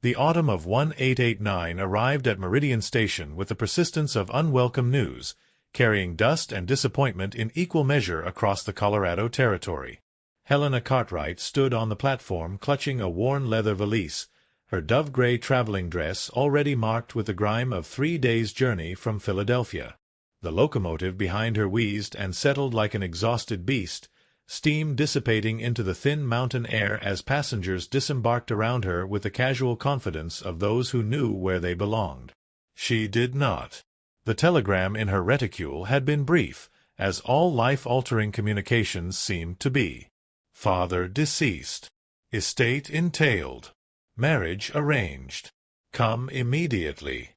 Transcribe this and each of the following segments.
The autumn of 1889 arrived at Meridian Station with the persistence of unwelcome news, carrying dust and disappointment in equal measure across the Colorado Territory. Helena Cartwright stood on the platform clutching a worn leather valise, her dove-gray traveling dress already marked with the grime of 3 days' journey from Philadelphia. The locomotive behind her wheezed and settled like an exhausted beast, steam dissipating into the thin mountain air as passengers disembarked around her with the casual confidence of those who knew where they belonged. She did not. The telegram in her reticule had been brief, as all life-altering communications seemed to be. Father deceased. Estate entailed. Marriage arranged. Come immediately.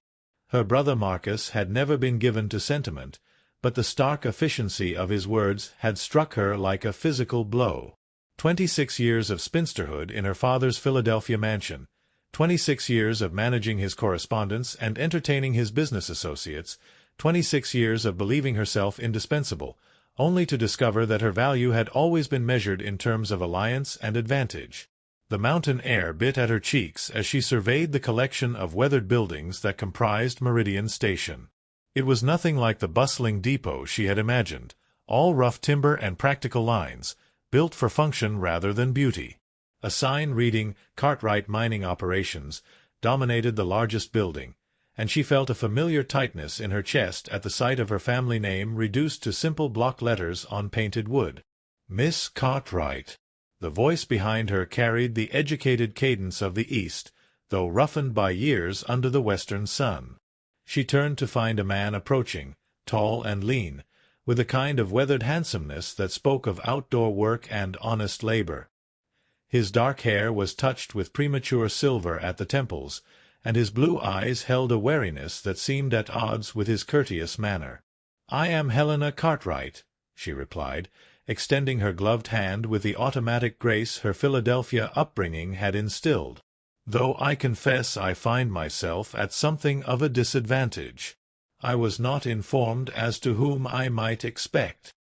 Her brother Marcus had never been given to sentiment, but the stark efficiency of his words had struck her like a physical blow. 26 years of spinsterhood in her father's Philadelphia mansion, 26 years of managing his correspondence and entertaining his business associates, 26 years of believing herself indispensable, only to discover that her value had always been measured in terms of alliance and advantage. The mountain air bit at her cheeks as she surveyed the collection of weathered buildings that comprised Meridian Station. It was nothing like the bustling depot she had imagined, all rough timber and practical lines, built for function rather than beauty. A sign reading "Cartwright Mining Operations" dominated the largest building, and she felt a familiar tightness in her chest at the sight of her family name reduced to simple block letters on painted wood. Miss Cartwright. The voice behind her carried the educated cadence of the East, though roughened by years under the western sun. She turned to find a man approaching, tall and lean, with a kind of weathered handsomeness that spoke of outdoor work and honest labor. His dark hair was touched with premature silver at the temples, and his blue eyes held a wariness that seemed at odds with his courteous manner. "I am Helena Cartwright," she replied, extending her gloved hand with the automatic grace her Philadelphia upbringing had instilled. "Though I confess I find myself at something of a disadvantage. I was not informed as to whom I might expect."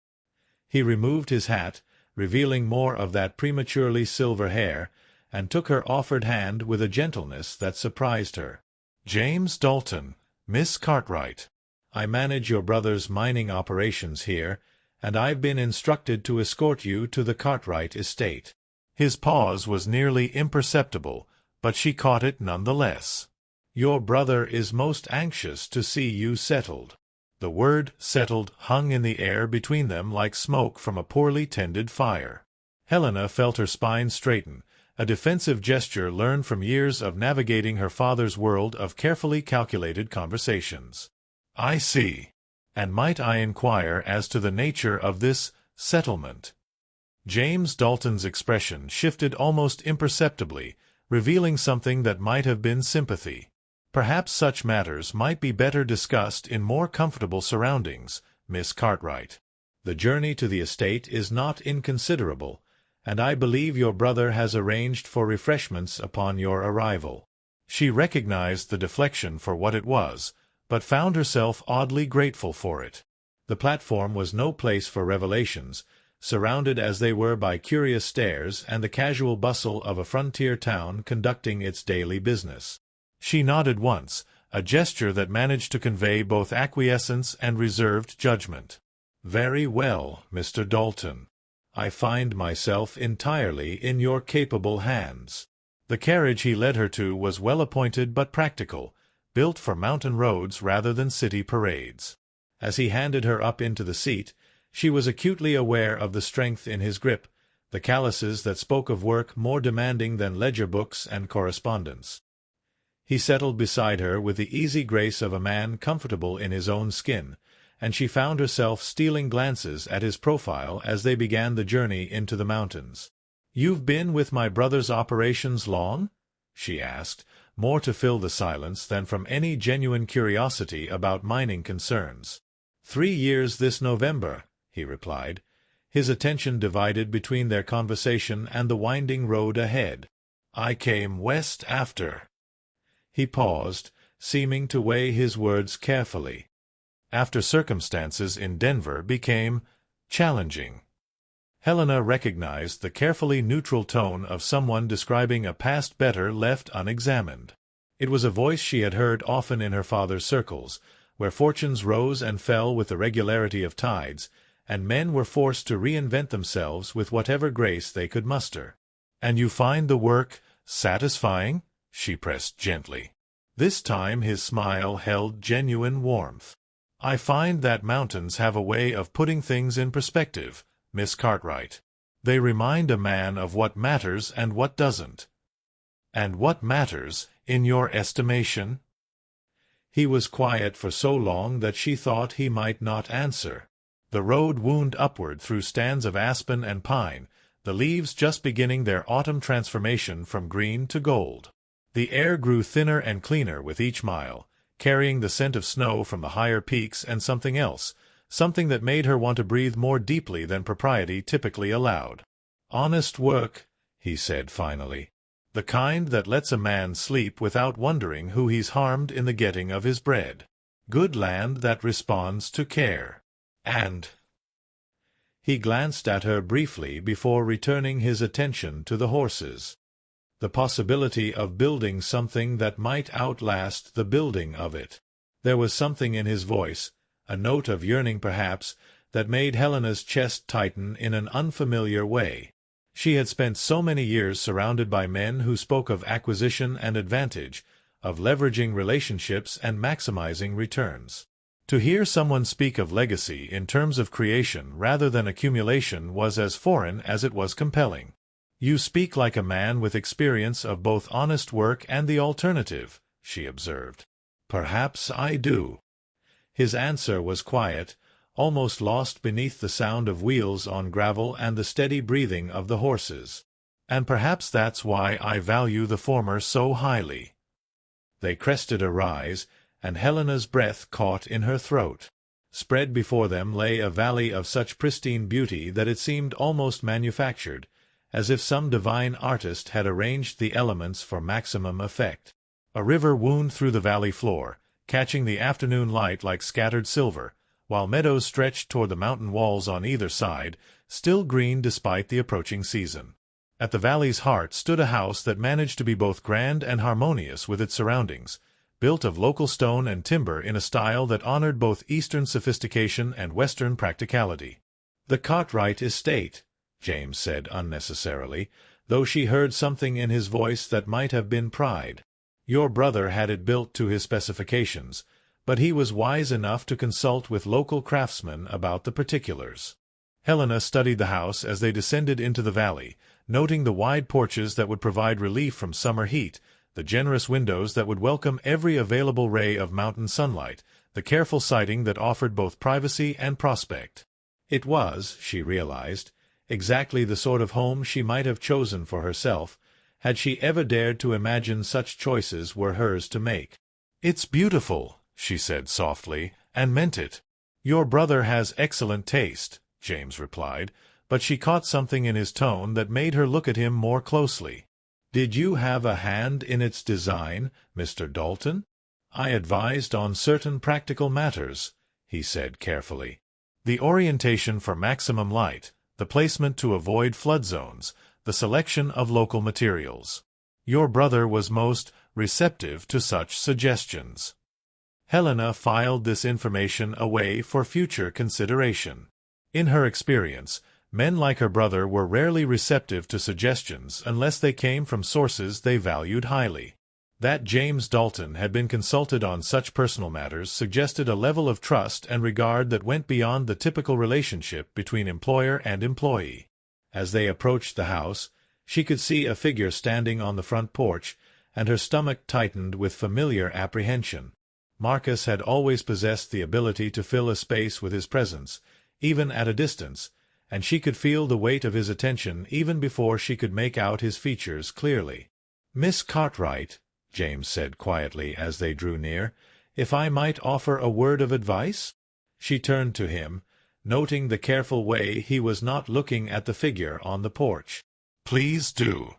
He removed his hat, revealing more of that prematurely silver hair, and took her offered hand with a gentleness that surprised her. "James Dalton, Miss Cartwright. I manage your brother's mining operations here, and I've been instructed to escort you to the Cartwright estate." His pause was nearly imperceptible, but she caught it none the less. "Your brother is most anxious to see you settled." The word "settled" hung in the air between them like smoke from a poorly tended fire. Helena felt her spine straighten, a defensive gesture learned from years of navigating her father's world of carefully calculated conversations. "I see. And might I inquire as to the nature of this settlement?" James Dalton's expression shifted almost imperceptibly, revealing something that might have been sympathy. "Perhaps such matters might be better discussed in more comfortable surroundings, Miss Cartwright. The journey to the estate is not inconsiderable, and I believe your brother has arranged for refreshments upon your arrival." She recognized the deflection for what it was, but found herself oddly grateful for it. The platform was no place for revelations, surrounded as they were by curious stares and the casual bustle of a frontier town conducting its daily business. She nodded once, a gesture that managed to convey both acquiescence and reserved judgment. "Very well, Mr. Dalton. I find myself entirely in your capable hands." The carriage he led her to was well appointed but practical, built for mountain roads rather than city parades. As he handed her up into the seat, she was acutely aware of the strength in his grip, the calluses that spoke of work more demanding than ledger books and correspondence. He settled beside her with the easy grace of a man comfortable in his own skin, and she found herself stealing glances at his profile as they began the journey into the mountains. "You've been with my brother's operations long?" she asked, more to fill the silence than from any genuine curiosity about mining concerns. 3 years this November," he replied, his attention divided between their conversation and the winding road ahead. "I came west after." He paused, seeming to weigh his words carefully. "After circumstances in Denver became challenging." Helena recognized the carefully neutral tone of someone describing a past better left unexamined. It was a voice she had heard often in her father's circles, where fortunes rose and fell with the regularity of tides, and men were forced to reinvent themselves with whatever grace they could muster. "And you find the work satisfying?" she pressed gently. This time his smile held genuine warmth. "I find that mountains have a way of putting things in perspective, Miss Cartwright. They remind a man of what matters and what doesn't." "And what matters, in your estimation?" He was quiet for so long that she thought he might not answer. The road wound upward through stands of aspen and pine, the leaves just beginning their autumn transformation from green to gold. The air grew thinner and cleaner with each mile, carrying the scent of snow from the higher peaks and something else, something that made her want to breathe more deeply than propriety typically allowed. "Honest work," he said finally. "The kind that lets a man sleep without wondering who he's harmed in the getting of his bread. Good land that responds to care. And—" He glanced at her briefly before returning his attention to the horses. The possibility of building something that might outlast the building of it. There was something in his voice, a note of yearning perhaps, that made Helena's chest tighten in an unfamiliar way. She had spent so many years surrounded by men who spoke of acquisition and advantage, of leveraging relationships and maximizing returns. To hear someone speak of legacy in terms of creation rather than accumulation was as foreign as it was compelling. "You speak like a man with experience of both honest work and the alternative," she observed. "Perhaps I do." His answer was quiet, almost lost beneath the sound of wheels on gravel and the steady breathing of the horses. "And perhaps that's why I value the former so highly." They crested a rise, and Helena's breath caught in her throat. Spread before them lay a valley of such pristine beauty that it seemed almost manufactured, as if some divine artist had arranged the elements for maximum effect. A river wound through the valley floor, catching the afternoon light like scattered silver, while meadows stretched toward the mountain walls on either side, still green despite the approaching season. At the valley's heart stood a house that managed to be both grand and harmonious with its surroundings, built of local stone and timber in a style that honored both Eastern sophistication and Western practicality. "The Cartwright estate," James said unnecessarily, though she heard something in his voice that might have been pride. "Your brother had it built to his specifications, but he was wise enough to consult with local craftsmen about the particulars." Helena studied the house as they descended into the valley, noting the wide porches that would provide relief from summer heat, the generous windows that would welcome every available ray of mountain sunlight, the careful siding that offered both privacy and prospect. It was, she realized, exactly the sort of home she might have chosen for herself, had she ever dared to imagine such choices were hers to make. "It's beautiful," she said softly, and meant it. "Your brother has excellent taste," James replied, but she caught something in his tone that made her look at him more closely. "Did you have a hand in its design, Mr. Dalton?" "I advised on certain practical matters," he said carefully. "The orientation for maximum light, the placement to avoid flood zones, the selection of local materials. Your brother was most receptive to such suggestions." Helena filed this information away for future consideration. In her experience, men like her brother were rarely receptive to suggestions unless they came from sources they valued highly. That James Dalton had been consulted on such personal matters suggested a level of trust and regard that went beyond the typical relationship between employer and employee. As they approached the house, she could see a figure standing on the front porch, and her stomach tightened with familiar apprehension. Marcus had always possessed the ability to fill a space with his presence, even at a distance, and she could feel the weight of his attention even before she could make out his features clearly. "Miss Cartwright," James said quietly as they drew near, "if I might offer a word of advice?" She turned to him, noting the careful way he was not looking at the figure on the porch. "Please do.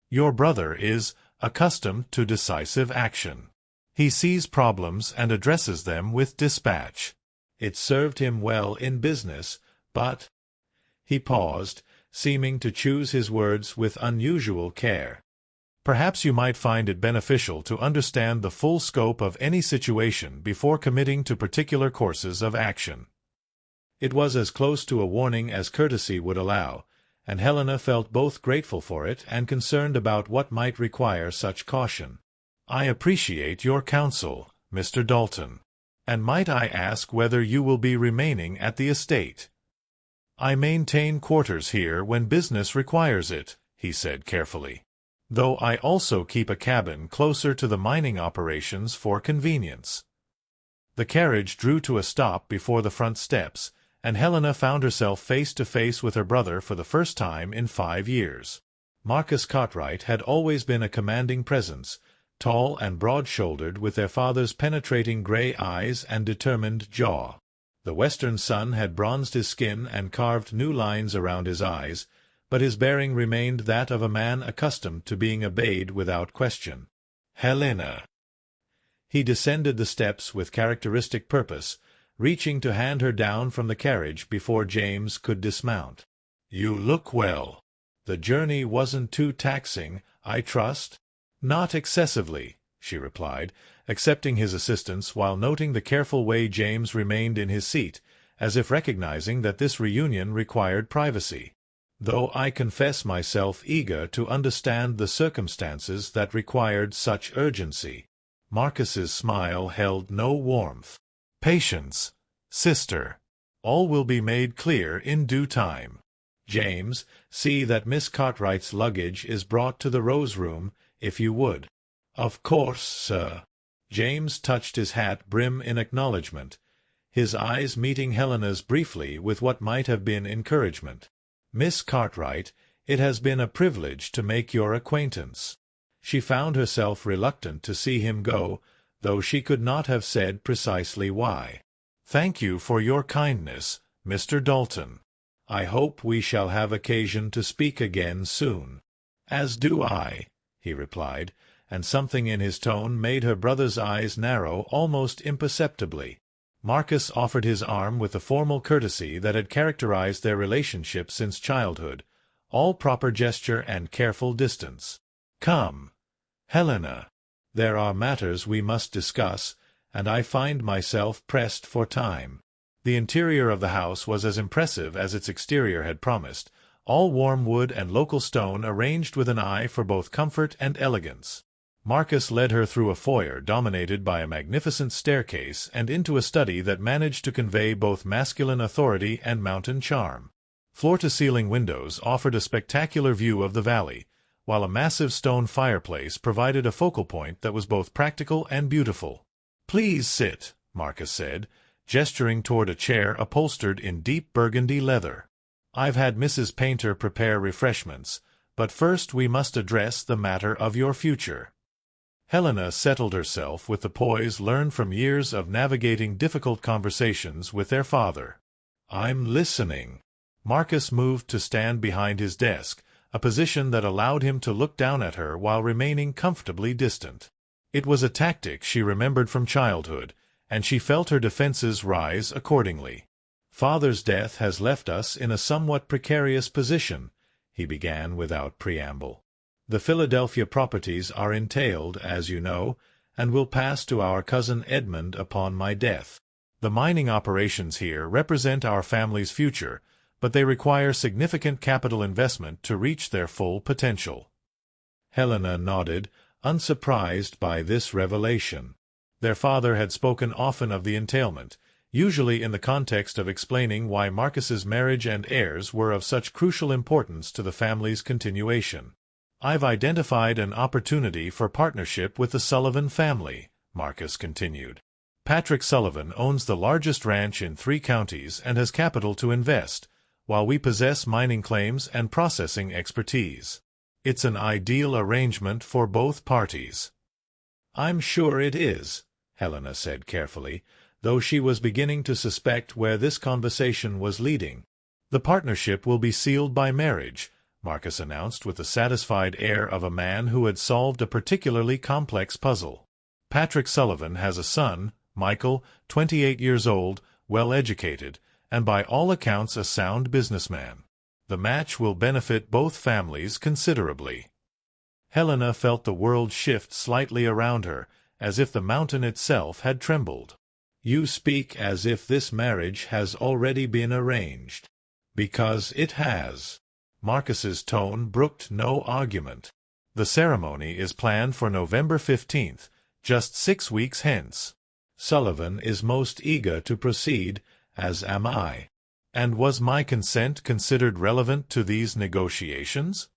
Your brother is accustomed to decisive action. He sees problems and addresses them with dispatch. It served him well in business, but—" He paused, seeming to choose his words with unusual care. Perhaps you might find it beneficial to understand the full scope of any situation before committing to particular courses of action. It was as close to a warning as courtesy would allow, and Helena felt both grateful for it and concerned about what might require such caution. "I appreciate your counsel, Mr. Dalton. And might I ask whether you will be remaining at the estate?" "I maintain quarters here when business requires it," he said carefully, "though I also keep a cabin closer to the mining operations for convenience." The carriage drew to a stop before the front steps, and Helena found herself face to face with her brother for the first time in 5 years. Marcus Cartwright had always been a commanding presence, tall and broad-shouldered, with their father's penetrating gray eyes and determined jaw. The western sun had bronzed his skin and carved new lines around his eyes, but his bearing remained that of a man accustomed to being obeyed without question. "Helena." He descended the steps with characteristic purpose, reaching to hand her down from the carriage before James could dismount. "You look well. The journey wasn't too taxing, I trust?" "Not excessively," she replied, accepting his assistance while noting the careful way James remained in his seat, as if recognizing that this reunion required privacy. "Though I confess myself eager to understand the circumstances that required such urgency." Marcus's smile held no warmth. "Patience, sister. All will be made clear in due time. James, see that Miss Cartwright's luggage is brought to the Rose Room, if you would." "Of course, sir." James touched his hat brim in acknowledgment, his eyes meeting Helena's briefly with what might have been encouragement. "Miss Cartwright, it has been a privilege to make your acquaintance." She found herself reluctant to see him go, though she could not have said precisely why. "Thank you for your kindness, Mr. Dalton. I hope we shall have occasion to speak again soon." "As do I," he replied, and something in his tone made her brother's eyes narrow almost imperceptibly. Marcus offered his arm with the formal courtesy that had characterized their relationship since childhood, all proper gesture and careful distance. "Come, Helena. There are matters we must discuss, and I find myself pressed for time." The interior of the house was as impressive as its exterior had promised, all warm wood and local stone arranged with an eye for both comfort and elegance. Marcus led her through a foyer dominated by a magnificent staircase and into a study that managed to convey both masculine authority and mountain charm. Floor-to-ceiling windows offered a spectacular view of the valley, while a massive stone fireplace provided a focal point that was both practical and beautiful. "Please sit," Marcus said, gesturing toward a chair upholstered in deep burgundy leather. "I've had Mrs. Painter prepare refreshments, but first we must address the matter of your future." Helena settled herself with the poise learned from years of navigating difficult conversations with their father. "I'm listening." Marcus moved to stand behind his desk, a position that allowed him to look down at her while remaining comfortably distant. It was a tactic she remembered from childhood, and she felt her defenses rise accordingly. "Father's death has left us in a somewhat precarious position," he began without preamble. "The Philadelphia properties are entailed, as you know, and will pass to our cousin Edmund upon my death. The mining operations here represent our family's future, but they require significant capital investment to reach their full potential." Helena nodded, unsurprised by this revelation. Their father had spoken often of the entailment, usually in the context of explaining why Marcus's marriage and heirs were of such crucial importance to the family's continuation. "I've identified an opportunity for partnership with the Sullivan family," Marcus continued. "Patrick Sullivan owns the largest ranch in 3 counties and has capital to invest, while we possess mining claims and processing expertise. It's an ideal arrangement for both parties." "I'm sure it is," Helena said carefully, though she was beginning to suspect where this conversation was leading. "The partnership will be sealed by marriage," Marcus announced with the satisfied air of a man who had solved a particularly complex puzzle. "Patrick Sullivan has a son, Michael, 28 years old, well-educated, and by all accounts a sound businessman. The match will benefit both families considerably." Helena felt the world shift slightly around her, as if the mountain itself had trembled. "You speak as if this marriage has already been arranged." "Because it has." Marcus's tone brooked no argument. "The ceremony is planned for November 15th, just 6 weeks hence. Sullivan is most eager to proceed, as am I." "And was my consent considered relevant to these negotiations?"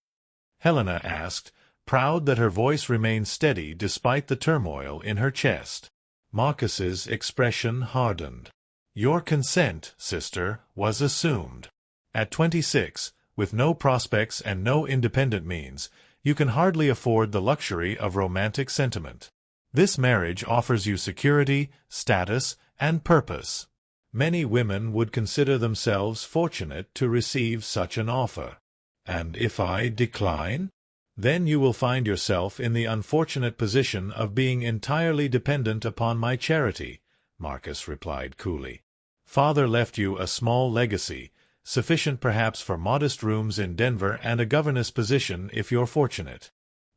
Helena asked, proud that her voice remained steady despite the turmoil in her chest. Marcus's expression hardened. "Your consent, sister, was assumed. At 26, with no prospects and no independent means, you can hardly afford the luxury of romantic sentiment. This marriage offers you security, status, and purpose. Many women would consider themselves fortunate to receive such an offer." "And if I decline?" "Then you will find yourself in the unfortunate position of being entirely dependent upon my charity," Marcus replied coolly. "Father left you a small legacy, sufficient perhaps for modest rooms in Denver and a governess position if you're fortunate.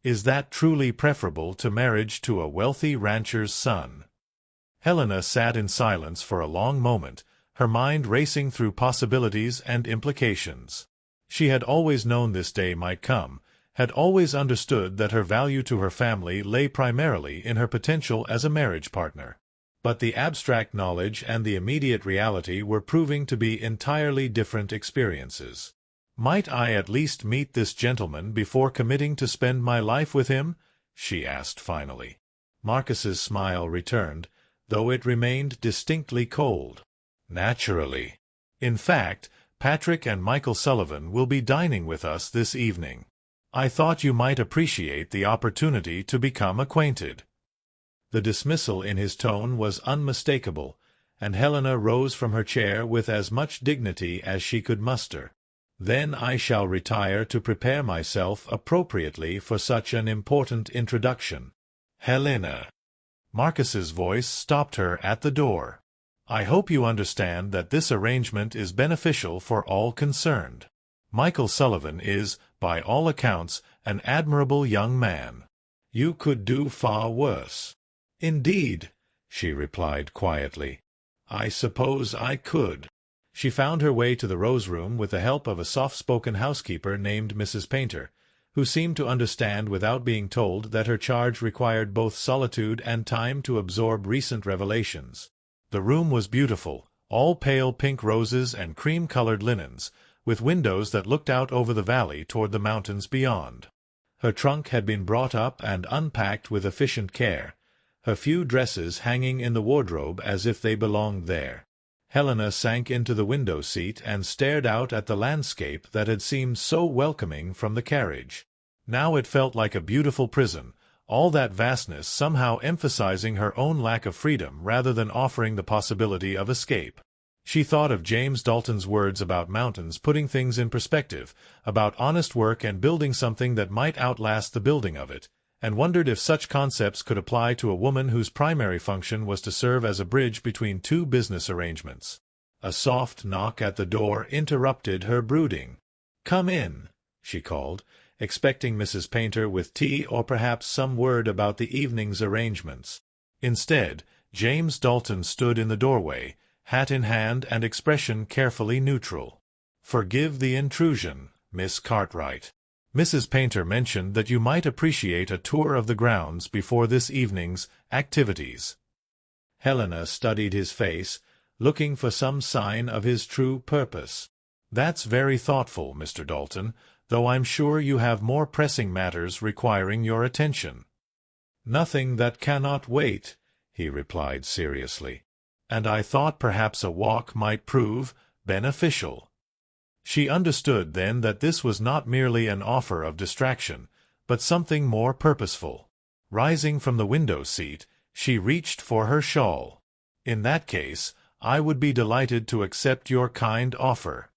Is that truly preferable to marriage to a wealthy rancher's son?" Helena sat in silence for a long moment, her mind racing through possibilities and implications. She had always known this day might come, had always understood that her value to her family lay primarily in her potential as a marriage partner. But the abstract knowledge and the immediate reality were proving to be entirely different experiences. "Might I at least meet this gentleman before committing to spend my life with him?" she asked finally. Marcus's smile returned, though it remained distinctly cold. "Naturally. In fact, Patrick and Michael Sullivan will be dining with us this evening. I thought you might appreciate the opportunity to become acquainted." The dismissal in his tone was unmistakable, and Helena rose from her chair with as much dignity as she could muster. "Then I shall retire to prepare myself appropriately for such an important introduction." "Helena!" Marcus's voice stopped her at the door. "I hope you understand that this arrangement is beneficial for all concerned. Michael Sullivan is, by all accounts, an admirable young man. You could do far worse." "Indeed," she replied quietly. "I suppose I could." She found her way to the Rose Room with the help of a soft-spoken housekeeper named Mrs. Painter, who seemed to understand without being told that her charge required both solitude and time to absorb recent revelations. The room was beautiful, all pale pink roses and cream-colored linens, with windows that looked out over the valley toward the mountains beyond. Her trunk had been brought up and unpacked with efficient care, her few dresses hanging in the wardrobe as if they belonged there. Helena sank into the window seat and stared out at the landscape that had seemed so welcoming from the carriage. Now it felt like a beautiful prison, all that vastness somehow emphasizing her own lack of freedom rather than offering the possibility of escape. She thought of James Dalton's words about mountains putting things in perspective, about honest work and building something that might outlast the building of it, and wondered if such concepts could apply to a woman whose primary function was to serve as a bridge between two business arrangements. A soft knock at the door interrupted her brooding. "Come in," she called, expecting Mrs. Painter with tea or perhaps some word about the evening's arrangements. Instead, James Dalton stood in the doorway, hat in hand and expression carefully neutral. "Forgive the intrusion, Miss Cartwright. Mrs. Painter mentioned that you might appreciate a tour of the grounds before this evening's activities." Helena studied his face, looking for some sign of his true purpose. "That's very thoughtful, Mr. Dalton, though I'm sure you have more pressing matters requiring your attention." "Nothing that cannot wait," he replied seriously. "And I thought perhaps a walk might prove beneficial." She understood then that this was not merely an offer of distraction, but something more purposeful. Rising from the window seat, she reached for her shawl. "In that case, I would be delighted to accept your kind offer."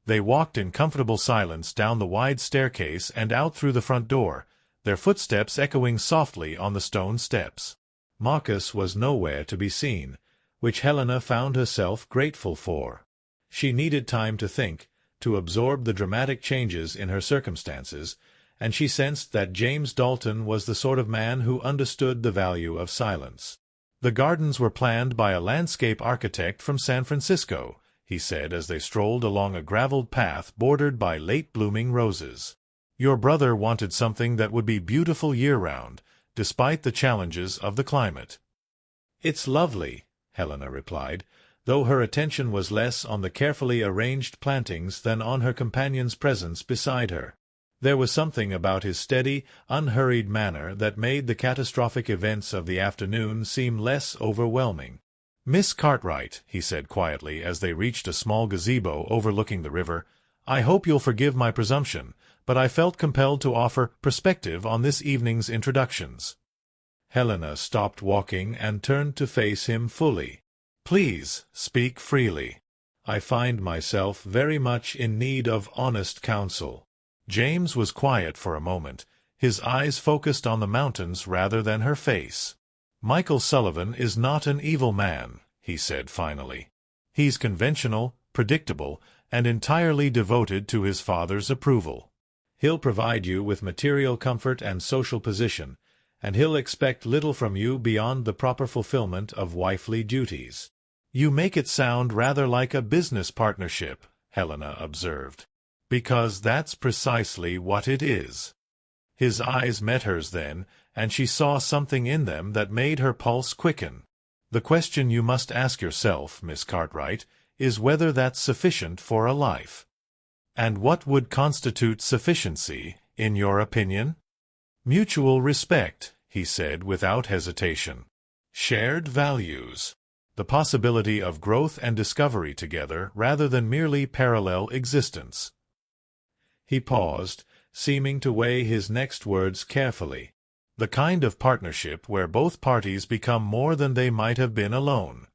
They walked in comfortable silence down the wide staircase and out through the front door, their footsteps echoing softly on the stone steps. Marcus was nowhere to be seen, which Helena found herself grateful for. She needed time to think, to absorb the dramatic changes in her circumstances, and she sensed that James Dalton was the sort of man who understood the value of silence. "The gardens were planned by a landscape architect from San Francisco," he said as they strolled along a gravelled path bordered by late-blooming roses. "Your brother wanted something that would be beautiful year-round, despite the challenges of the climate." "It's lovely," Helena replied, though her attention was less on the carefully arranged plantings than on her companion's presence beside her. There was something about his steady, unhurried manner that made the catastrophic events of the afternoon seem less overwhelming. "Miss Cartwright," he said quietly as they reached a small gazebo overlooking the river, "I hope you'll forgive my presumption, but I felt compelled to offer perspective on this evening's introductions." Helena stopped walking and turned to face him fully. "Please, speak freely. I find myself very much in need of honest counsel." James was quiet for a moment, his eyes focused on the mountains rather than her face. "Michael Sullivan is not an evil man," he said finally. "He's conventional, predictable, and entirely devoted to his father's approval. He'll provide you with material comfort and social position, and he'll expect little from you beyond the proper fulfillment of wifely duties." "You make it sound rather like a business partnership," Helena observed. "Because that's precisely what it is." His eyes met hers then, and she saw something in them that made her pulse quicken. "The question you must ask yourself, Miss Cartwright, is whether that's sufficient for a life." "And what would constitute sufficiency, in your opinion?" "Mutual respect," he said without hesitation. "Shared values. The possibility of growth and discovery together rather than merely parallel existence." He paused, seeming to weigh his next words carefully. "The kind of partnership where both parties become more than they might have been alone."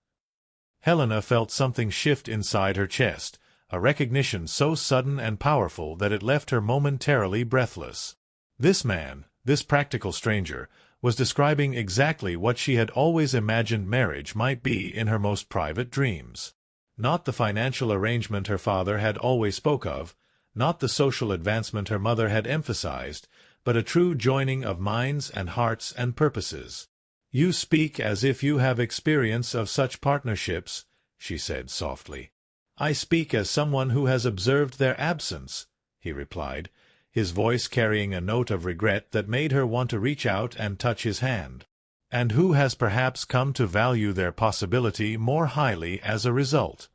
Helena felt something shift inside her chest, a recognition so sudden and powerful that it left her momentarily breathless. This man, this practical stranger, was describing exactly what she had always imagined marriage might be in her most private dreams. Not the financial arrangement her father had always spoke of, not the social advancement her mother had emphasized, but a true joining of minds and hearts and purposes. "You speak as if you have experience of such partnerships," she said softly. "I speak as someone who has observed their absence," he replied, his voice carrying a note of regret that made her want to reach out and touch his hand. "And who has perhaps come to value their possibility more highly as a result."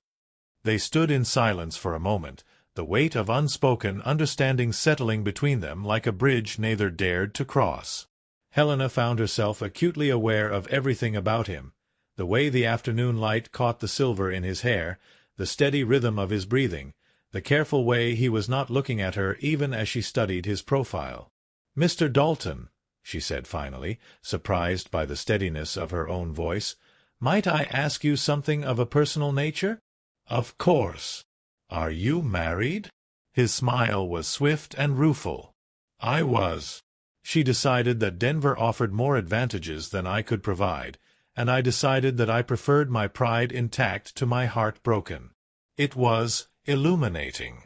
They stood in silence for a moment, the weight of unspoken understanding settling between them like a bridge neither dared to cross. Helena found herself acutely aware of everything about him, the way the afternoon light caught the silver in his hair, the steady rhythm of his breathing, the careful way he was not looking at her even as she studied his profile. "Mr. Dalton," she said finally, surprised by the steadiness of her own voice, "might I ask you something of a personal nature?" "Of course. Are you married?" His smile was swift and rueful. "I was. She decided that Denver offered more advantages than I could provide, and I decided that I preferred my pride intact to my heart broken. It was illuminating."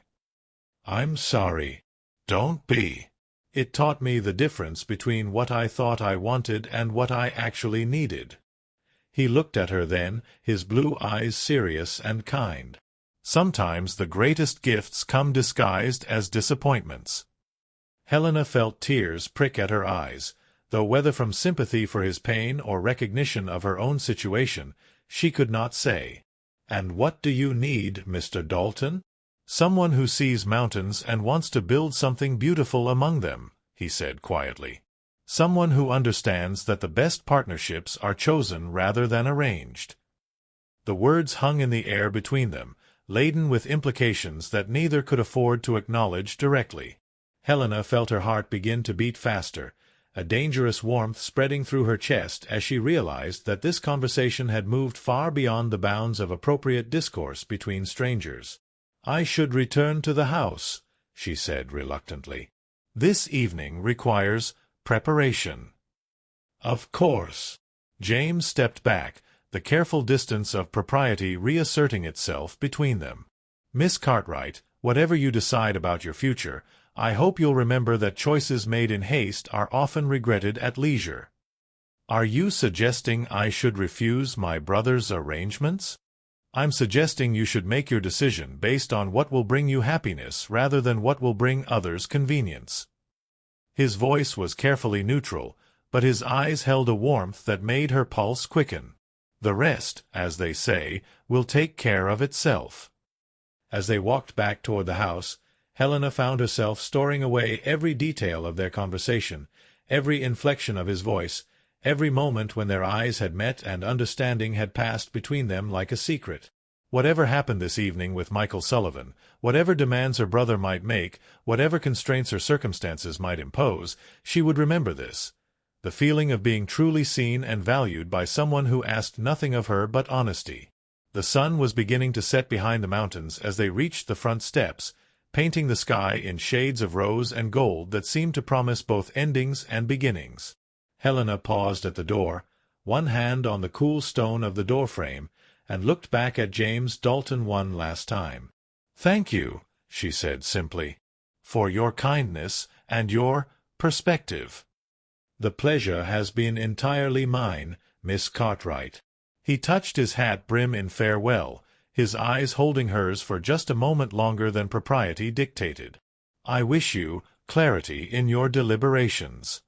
"I'm sorry." "Don't be. It taught me the difference between what I thought I wanted and what I actually needed." He looked at her then, his blue eyes serious and kind. "Sometimes the greatest gifts come disguised as disappointments." Helena felt tears prick at her eyes, though whether from sympathy for his pain or recognition of her own situation, she could not say. "And what do you need, Mr. Dalton?" "Someone who sees mountains and wants to build something beautiful among them," he said quietly. "Someone who understands that the best partnerships are chosen rather than arranged." The words hung in the air between them, laden with implications that neither could afford to acknowledge directly. Helena felt her heart begin to beat faster, a dangerous warmth spreading through her chest as she realized that this conversation had moved far beyond the bounds of appropriate discourse between strangers. "I should return to the house," she said reluctantly. "This evening requires preparation." "Of course." James stepped back, the careful distance of propriety reasserting itself between them. "Miss Cartwright, whatever you decide about your future, I hope you'll remember that choices made in haste are often regretted at leisure. Are you suggesting I should refuse my brother's arrangements? I'm suggesting you should make your decision based on what will bring you happiness rather than what will bring others convenience. His voice was carefully neutral, but his eyes held a warmth that made her pulse quicken. The rest, as they say, will take care of itself. As they walked back toward the house, Helena found herself storing away every detail of their conversation, every inflection of his voice, every moment when their eyes had met and understanding had passed between them like a secret. Whatever happened this evening with Michael Sullivan, whatever demands her brother might make, whatever constraints her circumstances might impose, she would remember this. The feeling of being truly seen and valued by someone who asked nothing of her but honesty. The sun was beginning to set behind the mountains as they reached the front steps, painting the sky in shades of rose and gold that seemed to promise both endings and beginnings. Helena paused at the door, one hand on the cool stone of the doorframe, and looked back at James Dalton one last time. "Thank you," she said simply, "for your kindness and your perspective. The pleasure has been entirely mine, Miss Cartwright." He touched his hat brim in farewell, his eyes holding hers for just a moment longer than propriety dictated. "I wish you clarity in your deliberations."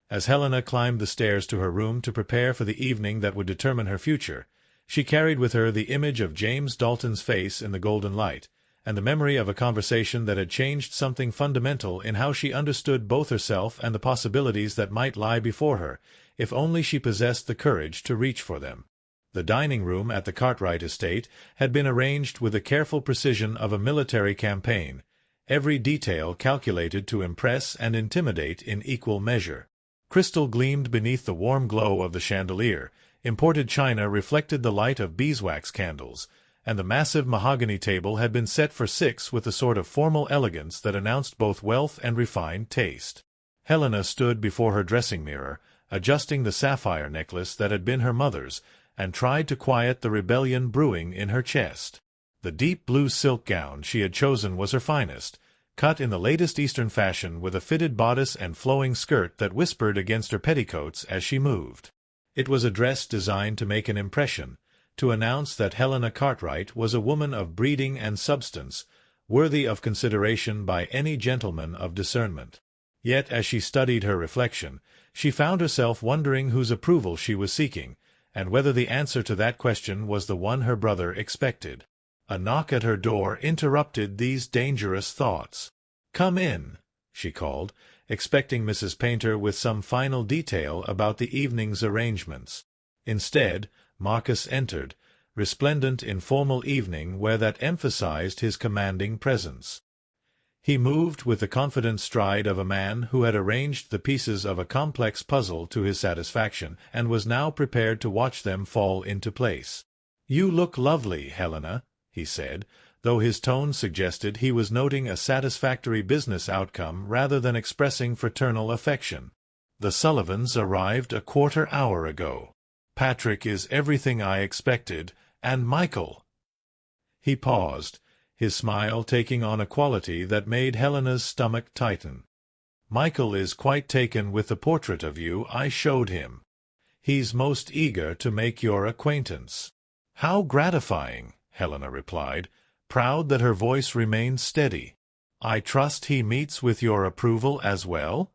As Helena climbed the stairs to her room to prepare for the evening that would determine her future, she carried with her the image of James Dalton's face in the golden light, and the memory of a conversation that had changed something fundamental in how she understood both herself and the possibilities that might lie before her, if only she possessed the courage to reach for them. The dining room at the Cartwright estate had been arranged with the careful precision of a military campaign, every detail calculated to impress and intimidate in equal measure. Crystal gleamed beneath the warm glow of the chandelier, imported china reflected the light of beeswax candles, and the massive mahogany table had been set for 6 with a sort of formal elegance that announced both wealth and refined taste. Helena stood before her dressing mirror, adjusting the sapphire necklace that had been her mother's, and tried to quiet the rebellion brewing in her chest. The deep blue silk gown she had chosen was her finest, cut in the latest Eastern fashion with a fitted bodice and flowing skirt that whispered against her petticoats as she moved. It was a dress designed to make an impression, to announce that Helena Cartwright was a woman of breeding and substance, worthy of consideration by any gentleman of discernment. Yet as she studied her reflection, she found herself wondering whose approval she was seeking, and whether the answer to that question was the one her brother expected. A knock at her door interrupted these dangerous thoughts. "Come in," she called, expecting Mrs. Painter with some final detail about the evening's arrangements. Instead, Marcus entered, resplendent in formal evening wear that emphasized his commanding presence. He moved with the confident stride of a man who had arranged the pieces of a complex puzzle to his satisfaction and was now prepared to watch them fall into place. "You look lovely, Helena," he said, though his tone suggested he was noting a satisfactory business outcome rather than expressing fraternal affection. "The Sullivans arrived a quarter-hour ago. Patrick is everything I expected, and Michael—" He paused, his smile taking on a quality that made Helena's stomach tighten. "Michael is quite taken with the portrait of you I showed him. He's most eager to make your acquaintance." "How gratifying," Helena replied, proud that her voice remained steady. "I trust he meets with your approval as well?"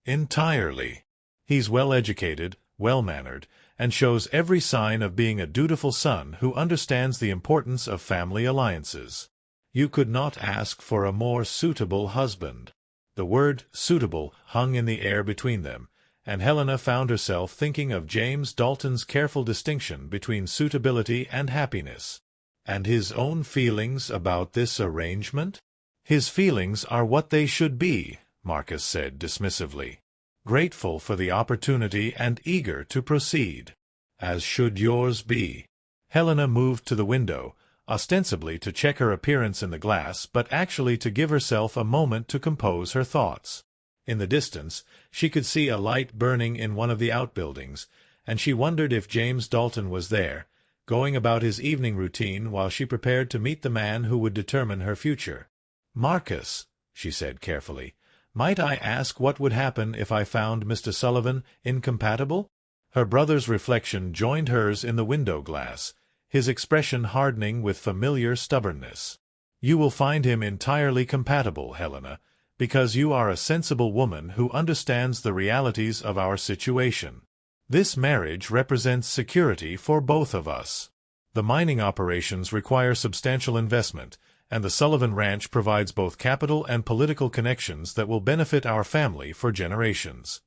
"Entirely. He's well-educated, well-mannered, and shows every sign of being a dutiful son who understands the importance of family alliances. You could not ask for a more suitable husband." The word "suitable" hung in the air between them, and Helena found herself thinking of James Dalton's careful distinction between suitability and happiness. And his own feelings about this arrangement? "His feelings are what they should be," Marcus said dismissively. "Grateful for the opportunity and eager to proceed. As should yours be." Helena moved to the window, ostensibly to check her appearance in the glass, but actually to give herself a moment to compose her thoughts. In the distance, she could see a light burning in one of the outbuildings, and she wondered if James Dalton was there, going about his evening routine while she prepared to meet the man who would determine her future. "Marcus," she said carefully. "Might I ask what would happen if I found Mr. Sullivan incompatible?" Her brother's reflection joined hers in the window glass, his expression hardening with familiar stubbornness. "You will find him entirely compatible, Helena, because you are a sensible woman who understands the realities of our situation. This marriage represents security for both of us. The mining operations require substantial investment, and the Sullivan Ranch provides both capital and political connections that will benefit our family for generations."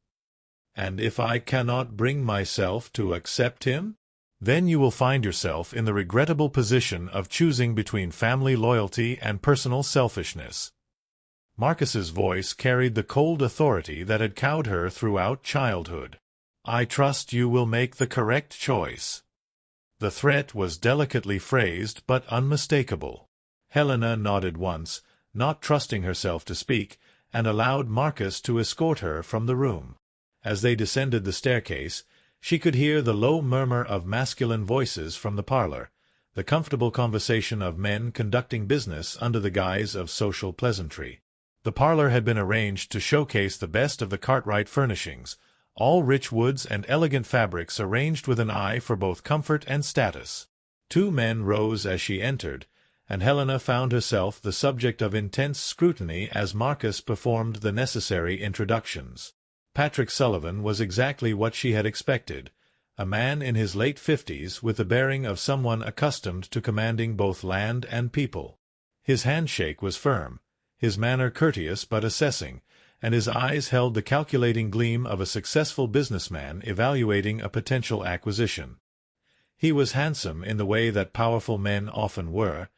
"And if I cannot bring myself to accept him?" "Then you will find yourself in the regrettable position of choosing between family loyalty and personal selfishness." Marcus's voice carried the cold authority that had cowed her throughout childhood. "I trust you will make the correct choice." The threat was delicately phrased but unmistakable. Helena nodded once, not trusting herself to speak, and allowed Marcus to escort her from the room. As they descended the staircase, she could hear the low murmur of masculine voices from the parlor, the comfortable conversation of men conducting business under the guise of social pleasantry. The parlor had been arranged to showcase the best of the Cartwright furnishings, all rich woods and elegant fabrics arranged with an eye for both comfort and status. Two men rose as she entered, and Helena found herself the subject of intense scrutiny as Marcus performed the necessary introductions. Patrick Sullivan was exactly what she had expected, a man in his late 50s with the bearing of someone accustomed to commanding both land and people. His handshake was firm, his manner courteous but assessing, and his eyes held the calculating gleam of a successful businessman evaluating a potential acquisition. He was handsome in the way that powerful men often were,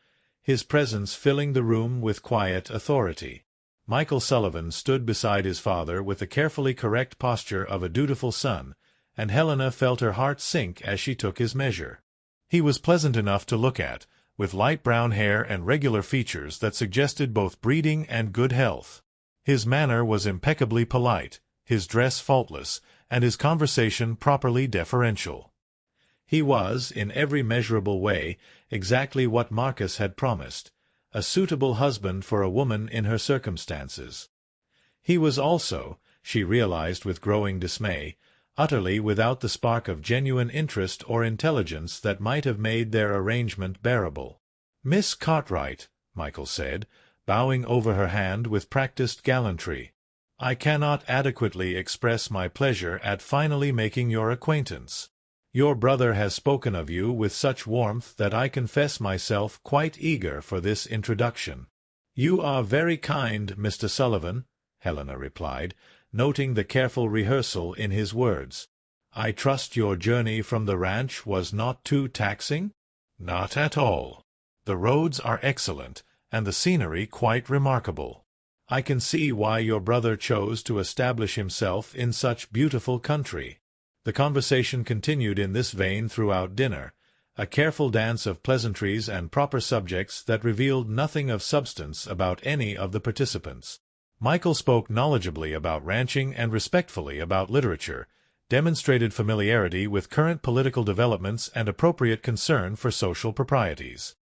his presence filling the room with quiet authority. Michael Sullivan stood beside his father with the carefully correct posture of a dutiful son, and Helena felt her heart sink as she took his measure. He was pleasant enough to look at, with light brown hair and regular features that suggested both breeding and good health. His manner was impeccably polite, his dress faultless, and his conversation properly deferential. He was, in every measurable way, exactly what Marcus had promised, a suitable husband for a woman in her circumstances. He was also, she realized with growing dismay, utterly without the spark of genuine interest or intelligence that might have made their arrangement bearable. "Miss Cartwright," Michael said, bowing over her hand with practiced gallantry, "I cannot adequately express my pleasure at finally making your acquaintance. Your brother has spoken of you with such warmth that I confess myself quite eager for this introduction." "You are very kind, Mr. Sullivan," Helena replied, noting the careful rehearsal in his words. "I trust your journey from the ranch was not too taxing?" "Not at all. The roads are excellent, and the scenery quite remarkable. I can see why your brother chose to establish himself in such beautiful country." The conversation continued in this vein throughout dinner, a careful dance of pleasantries and proper subjects that revealed nothing of substance about any of the participants. Michael spoke knowledgeably about ranching and respectfully about literature, demonstrated familiarity with current political developments and appropriate concern for social proprieties.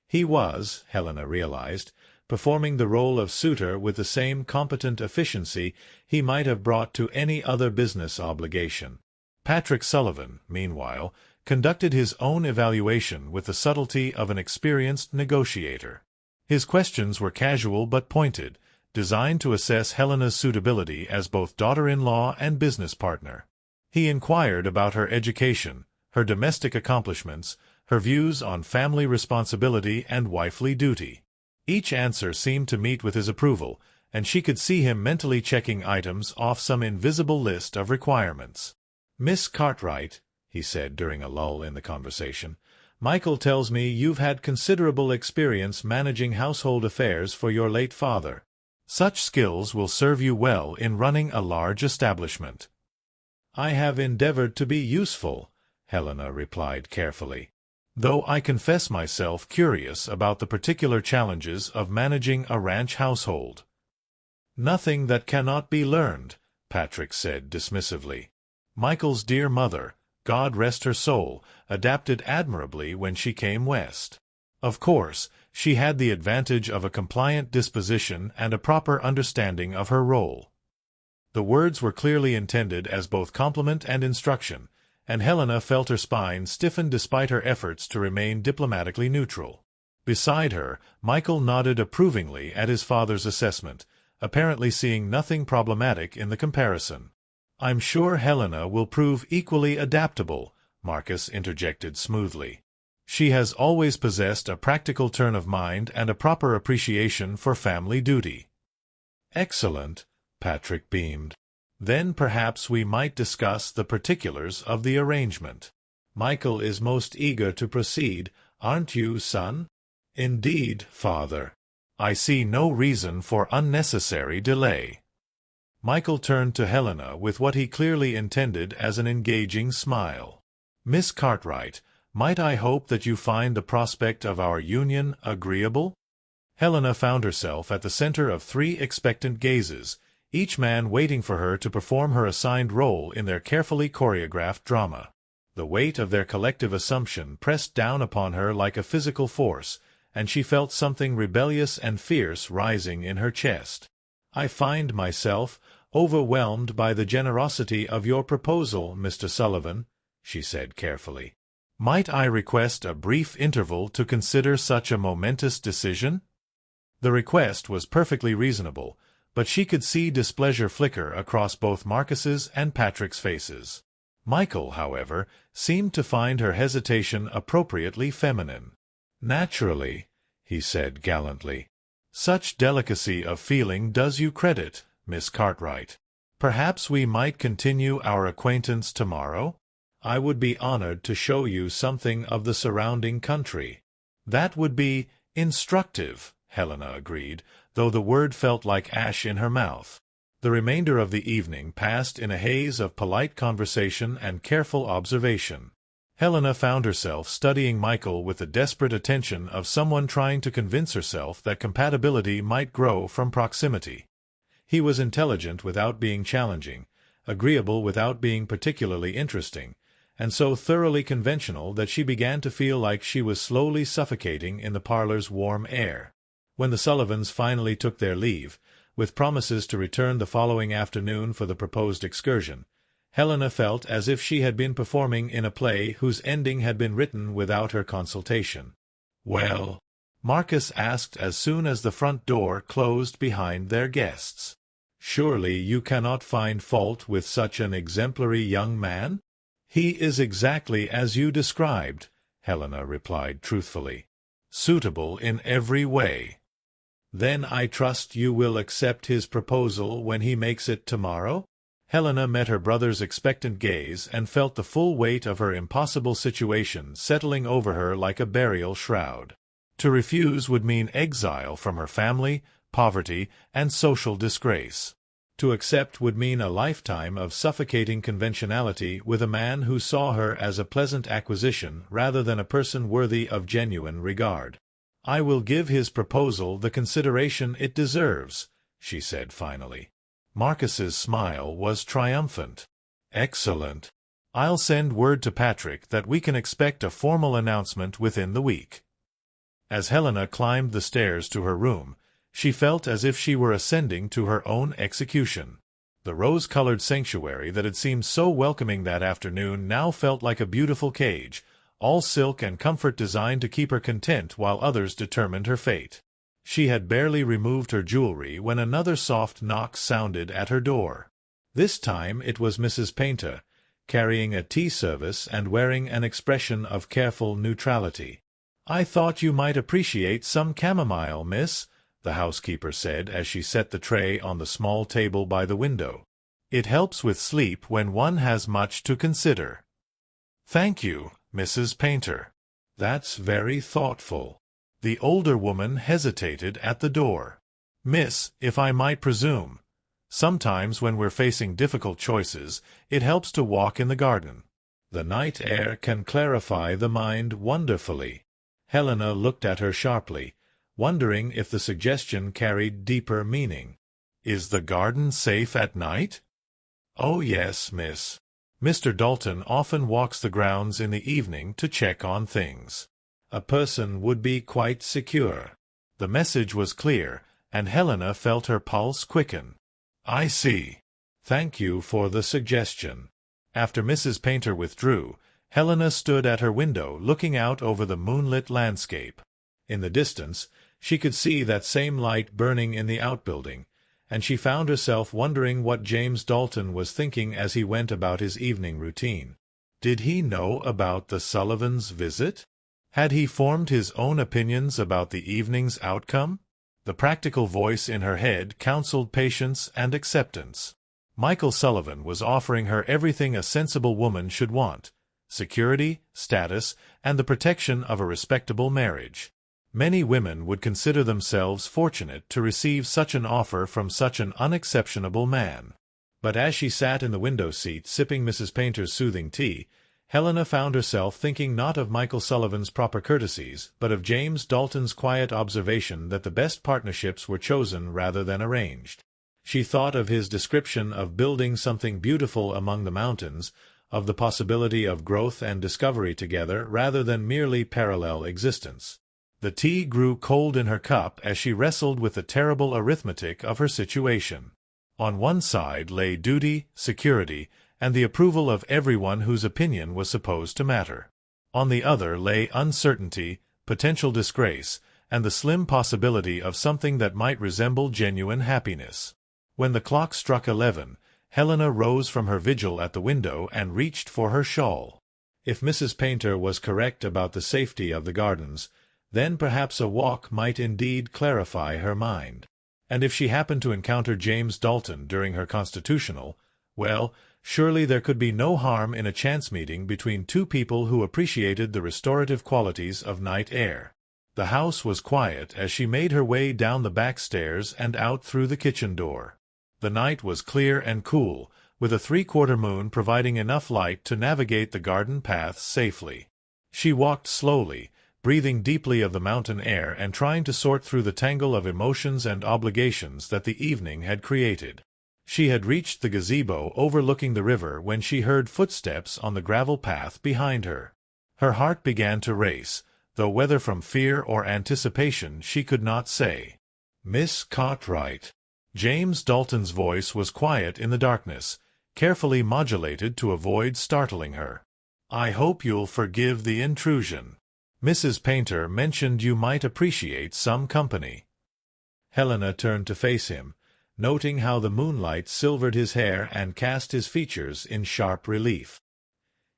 He was, Helena realized, performing the role of suitor with the same competent efficiency he might have brought to any other business obligation. Patrick Sullivan, meanwhile, conducted his own evaluation with the subtlety of an experienced negotiator. His questions were casual but pointed, designed to assess Helena's suitability as both daughter-in-law and business partner. He inquired about her education, her domestic accomplishments, her views on family responsibility and wifely duty. Each answer seemed to meet with his approval, and she could see him mentally checking items off some invisible list of requirements. "Miss Cartwright," he said during a lull in the conversation, "Michael tells me you've had considerable experience managing household affairs for your late father. Such skills will serve you well in running a large establishment." "I have endeavored to be useful," Helena replied carefully, "though I confess myself curious about the particular challenges of managing a ranch household." "Nothing that cannot be learned," Patrick said dismissively. "Michael's dear mother, God rest her soul, adapted admirably when she came west. Of course, she had the advantage of a compliant disposition and a proper understanding of her role. The words were clearly intended as both compliment and instruction, and Helena felt her spine stiffen despite her efforts to remain diplomatically neutral. Beside her, Michael nodded approvingly at his father's assessment, apparently seeing nothing problematic in the comparison. "I'm sure Helena will prove equally adaptable," Marcus interjected smoothly. "She has always possessed a practical turn of mind and a proper appreciation for family duty." "Excellent," Patrick beamed. "Then perhaps we might discuss the particulars of the arrangement. Michael is most eager to proceed, aren't you, son?" "Indeed, father. I see no reason for unnecessary delay." Michael turned to Helena with what he clearly intended as an engaging smile. "Miss Cartwright, might I hope that you find the prospect of our union agreeable?" Helena found herself at the center of 3 expectant gazes, each man waiting for her to perform her assigned role in their carefully choreographed drama. The weight of their collective assumption pressed down upon her like a physical force, and she felt something rebellious and fierce rising in her chest. "I find myself overwhelmed by the generosity of your proposal, Mr. Sullivan," she said carefully. "Might I request a brief interval to consider such a momentous decision?" The request was perfectly reasonable, but she could see displeasure flicker across both Marcus's and Patrick's faces. Michael, however, seemed to find her hesitation appropriately feminine. "Naturally," he said gallantly. "Such delicacy of feeling does you credit, Miss Cartwright. Perhaps we might continue our acquaintance tomorrow? I would be honored to show you something of the surrounding country." "That would be instructive," Helena agreed, though the word felt like ash in her mouth. The remainder of the evening passed in a haze of polite conversation and careful observation. Helena found herself studying Michael with the desperate attention of someone trying to convince herself that compatibility might grow from proximity. He was intelligent without being challenging, agreeable without being particularly interesting, and so thoroughly conventional that she began to feel like she was slowly suffocating in the parlor's warm air. When the Sullivans finally took their leave, with promises to return the following afternoon for the proposed excursion, Helena felt as if she had been performing in a play whose ending had been written without her consultation. "Well?" Marcus asked as soon as the front door closed behind their guests. "Surely you cannot find fault with such an exemplary young man?" "He is exactly as you described," Helena replied truthfully. "Suitable in every way." "Then I trust you will accept his proposal when he makes it tomorrow?" Helena met her brother's expectant gaze and felt the full weight of her impossible situation settling over her like a burial shroud. To refuse would mean exile from her family, poverty, and social disgrace. To accept would mean a lifetime of suffocating conventionality with a man who saw her as a pleasant acquisition rather than a person worthy of genuine regard. "I will give his proposal the consideration it deserves," she said finally. Marcus's smile was triumphant. "Excellent. I'll send word to Patrick that we can expect a formal announcement within the week." As Helena climbed the stairs to her room, she felt as if she were ascending to her own execution. The rose-colored sanctuary that had seemed so welcoming that afternoon now felt like a beautiful cage, all silk and comfort designed to keep her content while others determined her fate. She had barely removed her jewelry when another soft knock sounded at her door. This time it was Mrs. Painter, carrying a tea service and wearing an expression of careful neutrality. "I thought you might appreciate some chamomile, miss," the housekeeper said as she set the tray on the small table by the window. "It helps with sleep when one has much to consider." "Thank you, Mrs. Painter. That's very thoughtful." The older woman hesitated at the door. "Miss, if I might presume, sometimes when we're facing difficult choices, it helps to walk in the garden. The night air can clarify the mind wonderfully." Helena looked at her sharply, wondering if the suggestion carried deeper meaning. "Is the garden safe at night?" "Oh, yes, miss. Mr. Dalton often walks the grounds in the evening to check on things." a person would be quite secure. The message was clear, and Helena felt her pulse quicken. I see. Thank you for the suggestion. After Mrs. Painter withdrew, Helena stood at her window looking out over the moonlit landscape. In the distance, she could see that same light burning in the outbuilding, and she found herself wondering what James Dalton was thinking as he went about his evening routine. Did he know about the Sullivans' visit? Had he formed his own opinions about the evening's outcome? The practical voice in her head counseled patience and acceptance. Michael Sullivan was offering her everything a sensible woman should want: security, status, and the protection of a respectable marriage. Many women would consider themselves fortunate to receive such an offer from such an unexceptionable man. But as she sat in the window seat sipping Mrs. Painter's soothing tea, Helena found herself thinking not of Michael Sullivan's proper courtesies, but of James Dalton's quiet observation that the best partnerships were chosen rather than arranged. She thought of his description of building something beautiful among the mountains, of the possibility of growth and discovery together rather than merely parallel existence. The tea grew cold in her cup as she wrestled with the terrible arithmetic of her situation. On one side lay duty, security, and the approval of everyone whose opinion was supposed to matter. On the other lay uncertainty, potential disgrace, and the slim possibility of something that might resemble genuine happiness. When the clock struck 11, Helena rose from her vigil at the window and reached for her shawl. If Mrs. Painter was correct about the safety of the gardens, then perhaps a walk might indeed clarify her mind. And if she happened to encounter James Dalton during her constitutional, well, surely there could be no harm in a chance meeting between two people who appreciated the restorative qualities of night air. The house was quiet as she made her way down the back stairs and out through the kitchen door. The night was clear and cool, with a three-quarter moon providing enough light to navigate the garden paths safely. She walked slowly, breathing deeply of the mountain air and trying to sort through the tangle of emotions and obligations that the evening had created. She had reached the gazebo overlooking the river when she heard footsteps on the gravel path behind her. Her heart began to race, though whether from fear or anticipation she could not say. "Miss Cartwright." James Dalton's voice was quiet in the darkness, carefully modulated to avoid startling her. "I hope you'll forgive the intrusion. Mrs. Painter mentioned you might appreciate some company." Helena turned to face him, noting how the moonlight silvered his hair and cast his features in sharp relief.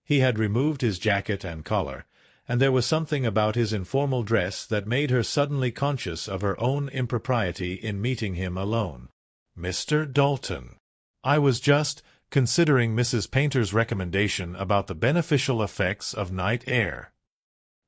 He had removed his jacket and collar, and there was something about his informal dress that made her suddenly conscious of her own impropriety in meeting him alone. "Mr. Dalton, I was just considering Mrs. Painter's recommendation about the beneficial effects of night air."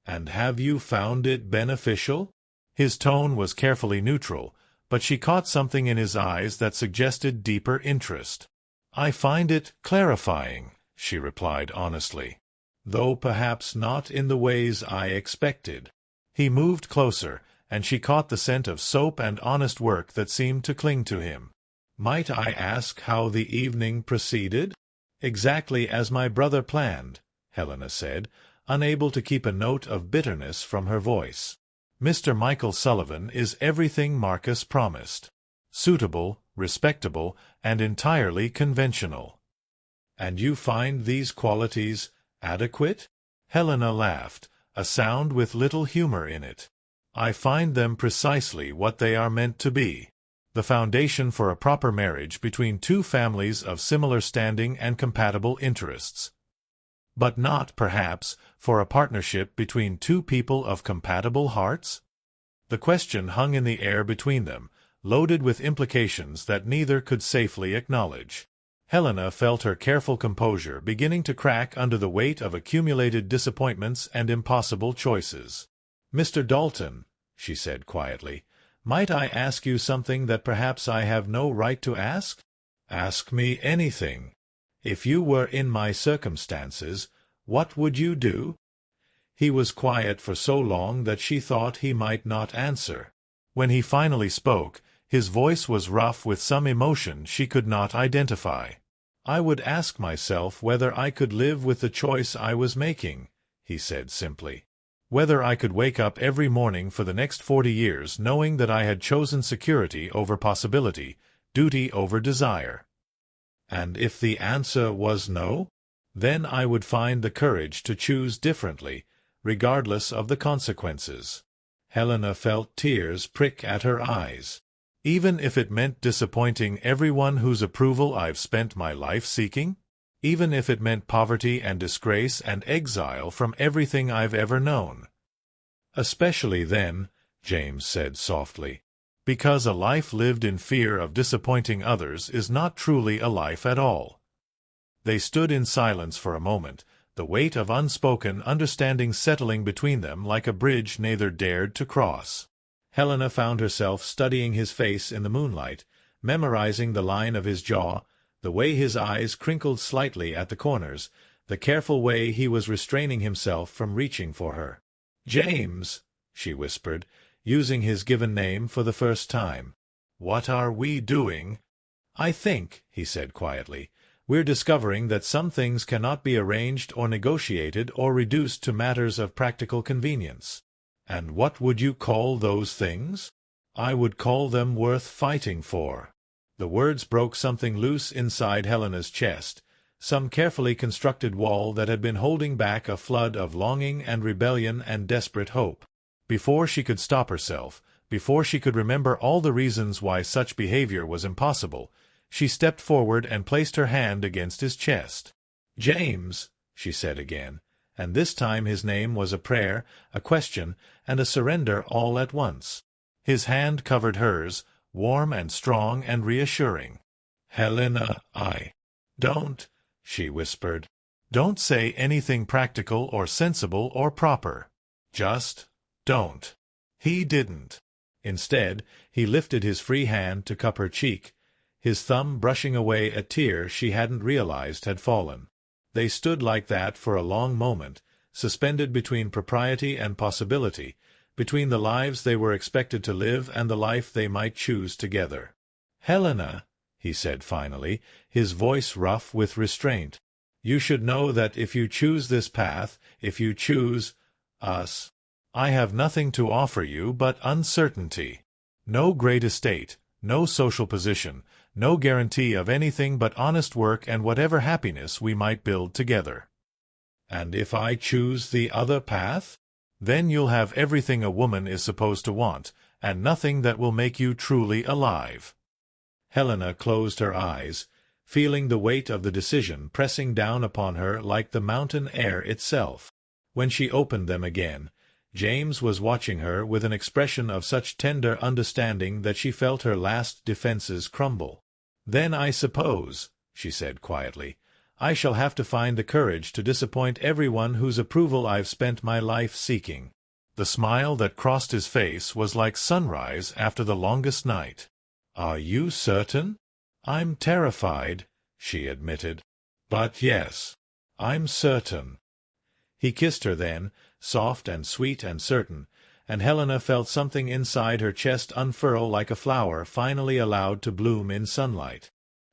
"And have you found it beneficial?" His tone was carefully neutral, but she caught something in his eyes that suggested deeper interest. "I find it clarifying," she replied honestly, "though perhaps not in the ways I expected." He moved closer, and she caught the scent of soap and honest work that seemed to cling to him. "Might I ask how the evening proceeded?" "Exactly as my brother planned," Helena said, unable to keep a note of bitterness from her voice. "Mr. Michael Sullivan is everything Marcus promised. Suitable, respectable, and entirely conventional." "And you find these qualities adequate?" Helena laughed, a sound with little humor in it. "I find them precisely what they are meant to be. The foundation for a proper marriage between two families of similar standing and compatible interests. But not, perhaps, for a partnership between two people of compatible hearts?" The question hung in the air between them, loaded with implications that neither could safely acknowledge. Helena felt her careful composure beginning to crack under the weight of accumulated disappointments and impossible choices. "Mr. Dalton," she said quietly, "might I ask you something that perhaps I have no right to ask?" "Ask me anything." "If you were in my circumstances, what would you do?" He was quiet for so long that she thought he might not answer. When he finally spoke, his voice was rough with some emotion she could not identify. "I would ask myself whether I could live with the choice I was making," he said simply. Whether I could wake up every morning for the next 40 years knowing that I had chosen security over possibility, duty over desire. And if the answer was no, then I would find the courage to choose differently, regardless of the consequences. Helena felt tears prick at her eyes. Even if it meant disappointing everyone whose approval I've spent my life seeking? Even if it meant poverty and disgrace and exile from everything I've ever known. Especially then, James said softly, because a life lived in fear of disappointing others is not truly a life at all. They stood in silence for a moment, the weight of unspoken understanding settling between them like a bridge neither dared to cross. Helena found herself studying his face in the moonlight, memorizing the line of his jaw, the way his eyes crinkled slightly at the corners, the careful way he was restraining himself from reaching for her. "James," she whispered, using his given name for the first time. "What are we doing?" "I think," he said quietly, "we're discovering that some things cannot be arranged or negotiated or reduced to matters of practical convenience." "And what would you call those things?" "I would call them worth fighting for." The words broke something loose inside Helena's chest, some carefully constructed wall that had been holding back a flood of longing and rebellion and desperate hope. Before she could stop herself, before she could remember all the reasons why such behavior was impossible, she stepped forward and placed her hand against his chest. "James," she said again, and this time his name was a prayer, a question, and a surrender all at once. His hand covered hers, warm and strong and reassuring. "Helena, don't," she whispered. "Don't say anything practical or sensible or proper. Just don't." He didn't. Instead, he lifted his free hand to cup her cheek, his thumb brushing away a tear she hadn't realized had fallen. They stood like that for a long moment, suspended between propriety and possibility, between the lives they were expected to live and the life they might choose together. "Helena," he said finally, his voice rough with restraint, "you should know that if you choose this path, if you choose us, I have nothing to offer you but uncertainty. No great estate, no social position, no guarantee of anything but honest work and whatever happiness we might build together. And if I choose the other path? Then you'll have everything a woman is supposed to want, and nothing that will make you truly alive." Helena closed her eyes, feeling the weight of the decision pressing down upon her like the mountain air itself. When she opened them again, James was watching her with an expression of such tender understanding that she felt her last defenses crumble. "Then I suppose," she said quietly, "I shall have to find the courage to disappoint everyone whose approval I've spent my life seeking." The smile that crossed his face was like sunrise after the longest night. "Are you certain?" "I'm terrified," she admitted. "But yes, I'm certain." He kissed her then, soft and sweet and certain, and Helena felt something inside her chest unfurl like a flower finally allowed to bloom in sunlight.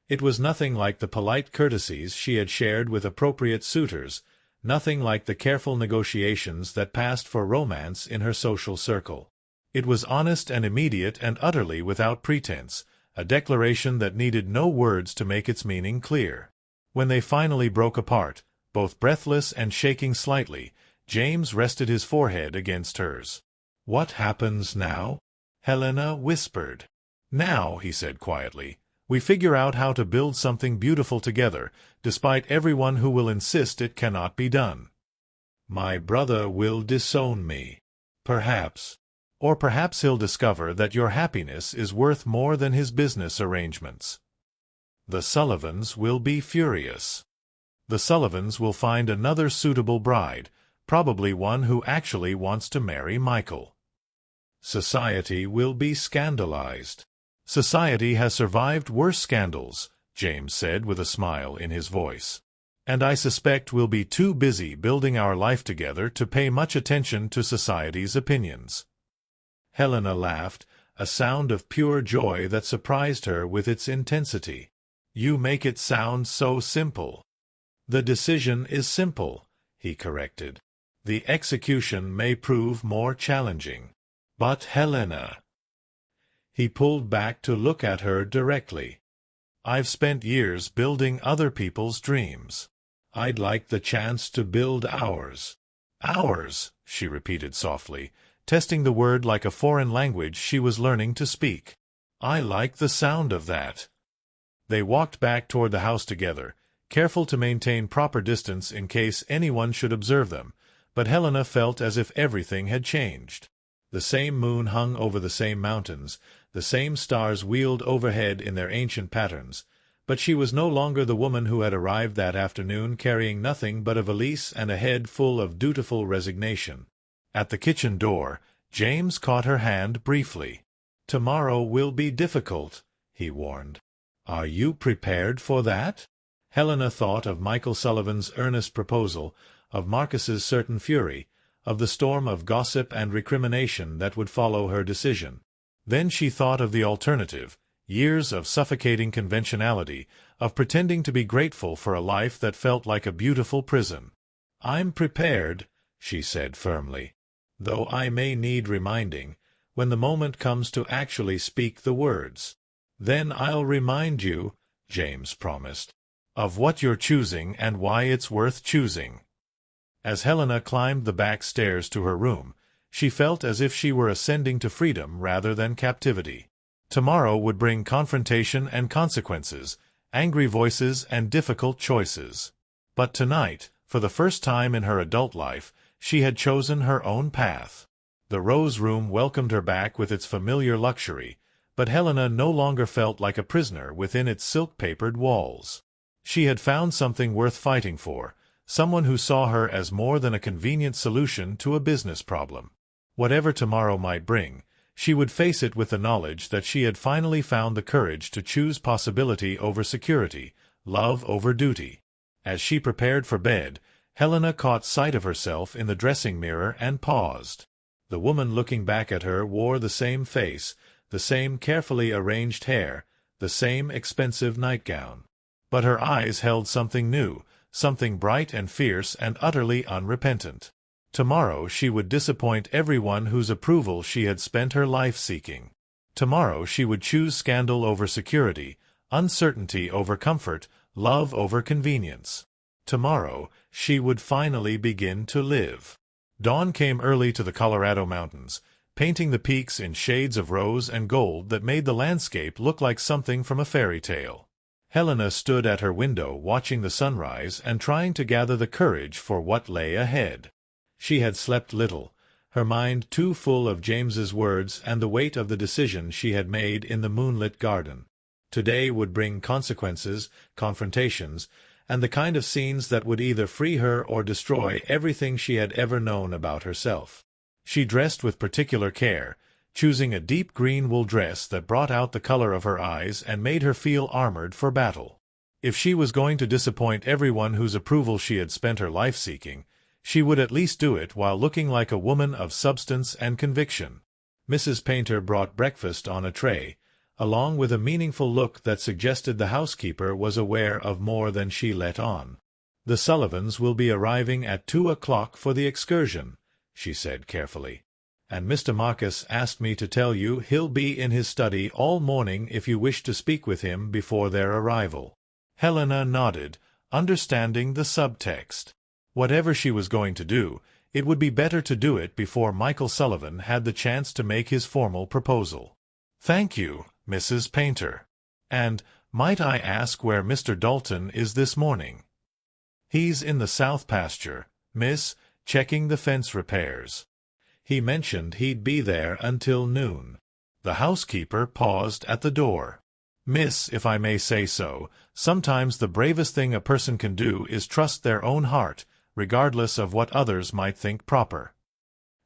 It was nothing like the polite courtesies she had shared with appropriate suitors, nothing like the careful negotiations that passed for romance in her social circle. It was honest and immediate and utterly without pretense, a declaration that needed no words to make its meaning clear. When they finally broke apart, both breathless and shaking slightly, James rested his forehead against hers. "What happens now?" Helena whispered. "Now," he said quietly, "we figure out how to build something beautiful together, despite everyone who will insist it cannot be done. My brother will disown me. Perhaps. Or perhaps he'll discover that your happiness is worth more than his business arrangements. The Sullivans will be furious. The Sullivans will find another suitable bride, probably one who actually wants to marry Michael. Society will be scandalized." "Society has survived worse scandals," James said with a smile in his voice. "And I suspect we'll be too busy building our life together to pay much attention to society's opinions." Helena laughed, a sound of pure joy that surprised her with its intensity. "You make it sound so simple." "The decision is simple," he corrected. The execution may prove more challenging. But Helena—" He pulled back to look at her directly. "I've spent years building other people's dreams. I'd like the chance to build ours." "Ours," she repeated softly, testing the word like a foreign language she was learning to speak. "I like the sound of that." They walked back toward the house together, careful to maintain proper distance in case anyone should observe them, but Helena felt as if everything had changed. The same moon hung over the same mountains, the same stars wheeled overhead in their ancient patterns, but she was no longer the woman who had arrived that afternoon carrying nothing but a valise and a head full of dutiful resignation. At the kitchen door, James caught her hand briefly. "Tomorrow will be difficult," he warned. "Are you prepared for that?" Helena thought of Michael Sullivan's earnest proposal, of Marcus's certain fury, of the storm of gossip and recrimination that would follow her decision. Then she thought of the alternative, years of suffocating conventionality, of pretending to be grateful for a life that felt like a beautiful prison. "I'm prepared," she said firmly, "though I may need reminding, when the moment comes to actually speak the words." "Then I'll remind you," James promised, "of what you're choosing and why it's worth choosing." As Helena climbed the back stairs to her room, she felt as if she were ascending to freedom rather than captivity. Tomorrow would bring confrontation and consequences, angry voices and difficult choices. But tonight, for the first time in her adult life, she had chosen her own path. The Rose Room welcomed her back with its familiar luxury, but Helena no longer felt like a prisoner within its silk-papered walls. She had found something worth fighting for, someone who saw her as more than a convenient solution to a business problem. Whatever tomorrow might bring, she would face it with the knowledge that she had finally found the courage to choose possibility over security, love over duty. As she prepared for bed, Helena caught sight of herself in the dressing mirror and paused. The woman looking back at her wore the same face, the same carefully arranged hair, the same expensive nightgown. But her eyes held something new, something bright and fierce and utterly unrepentant. Tomorrow she would disappoint everyone whose approval she had spent her life seeking. Tomorrow she would choose scandal over security, uncertainty over comfort, love over convenience. Tomorrow she would finally begin to live. Dawn came early to the Colorado mountains, painting the peaks in shades of rose and gold that made the landscape look like something from a fairy tale. Helena stood at her window watching the sunrise and trying to gather the courage for what lay ahead. She had slept little, her mind too full of James's words and the weight of the decision she had made in the moonlit garden. Today would bring consequences, confrontations, and the kind of scenes that would either free her or destroy everything she had ever known about herself. She dressed with particular care, choosing a deep green wool dress that brought out the color of her eyes and made her feel armored for battle. If she was going to disappoint everyone whose approval she had spent her life seeking, she would at least do it while looking like a woman of substance and conviction. Mrs. Painter brought breakfast on a tray, along with a meaningful look that suggested the housekeeper was aware of more than she let on. "The Sullivans will be arriving at 2 o'clock for the excursion," she said carefully. "And Mr. Marcus asked me to tell you he'll be in his study all morning if you wish to speak with him before their arrival." Helena nodded, understanding the subtext. Whatever she was going to do, it would be better to do it before Michael Sullivan had the chance to make his formal proposal. "Thank you, Mrs. Painter. And might I ask where Mr. Dalton is this morning?" "He's in the south pasture, miss, checking the fence repairs. He mentioned he'd be there until noon." The housekeeper paused at the door. "Miss, if I may say so, sometimes the bravest thing a person can do is trust their own heart, regardless of what others might think proper."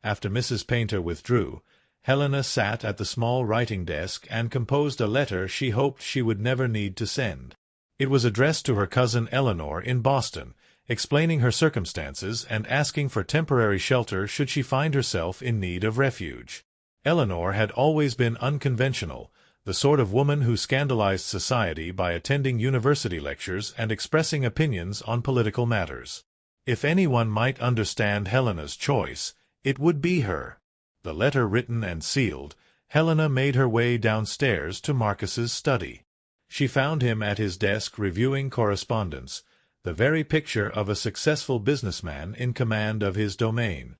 After Mrs. Painter withdrew, Helena sat at the small writing desk and composed a letter she hoped she would never need to send. It was addressed to her cousin Eleanor in Boston, explaining her circumstances and asking for temporary shelter should she find herself in need of refuge. Eleanor had always been unconventional, the sort of woman who scandalized society by attending university lectures and expressing opinions on political matters. If anyone might understand Helena's choice, it would be her. The letter written and sealed, Helena made her way downstairs to Marcus's study. She found him at his desk reviewing correspondence, the very picture of a successful businessman in command of his domain.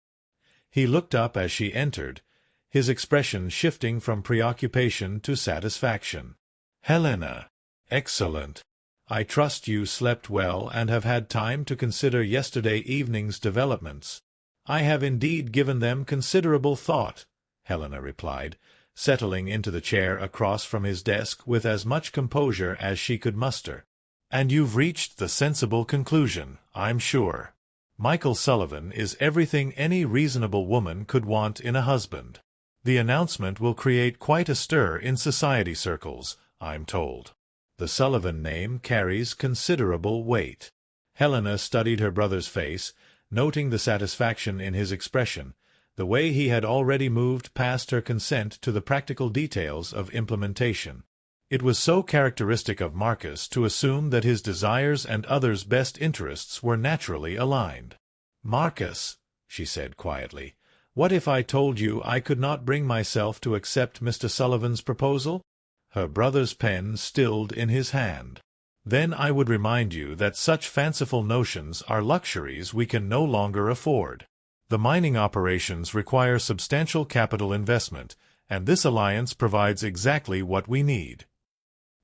He looked up as she entered, his expression shifting from preoccupation to satisfaction. "Helena, excellent. I trust you slept well and have had time to consider yesterday evening's developments." "I have indeed given them considerable thought," Helena replied, settling into the chair across from his desk with as much composure as she could muster. "And you've reached the sensible conclusion, I'm sure. Michael Sullivan is everything any reasonable woman could want in a husband. The announcement will create quite a stir in society circles, I'm told. The Sullivan name carries considerable weight." Helena studied her brother's face, noting the satisfaction in his expression, the way he had already moved past her consent to the practical details of implementation. It was so characteristic of Marcus to assume that his desires and others' best interests were naturally aligned. "Marcus," she said quietly, "what if I told you I could not bring myself to accept Mr. Sullivan's proposal?" Her brother's pen stilled in his hand. "Then I would remind you that such fanciful notions are luxuries we can no longer afford. The mining operations require substantial capital investment, and this alliance provides exactly what we need."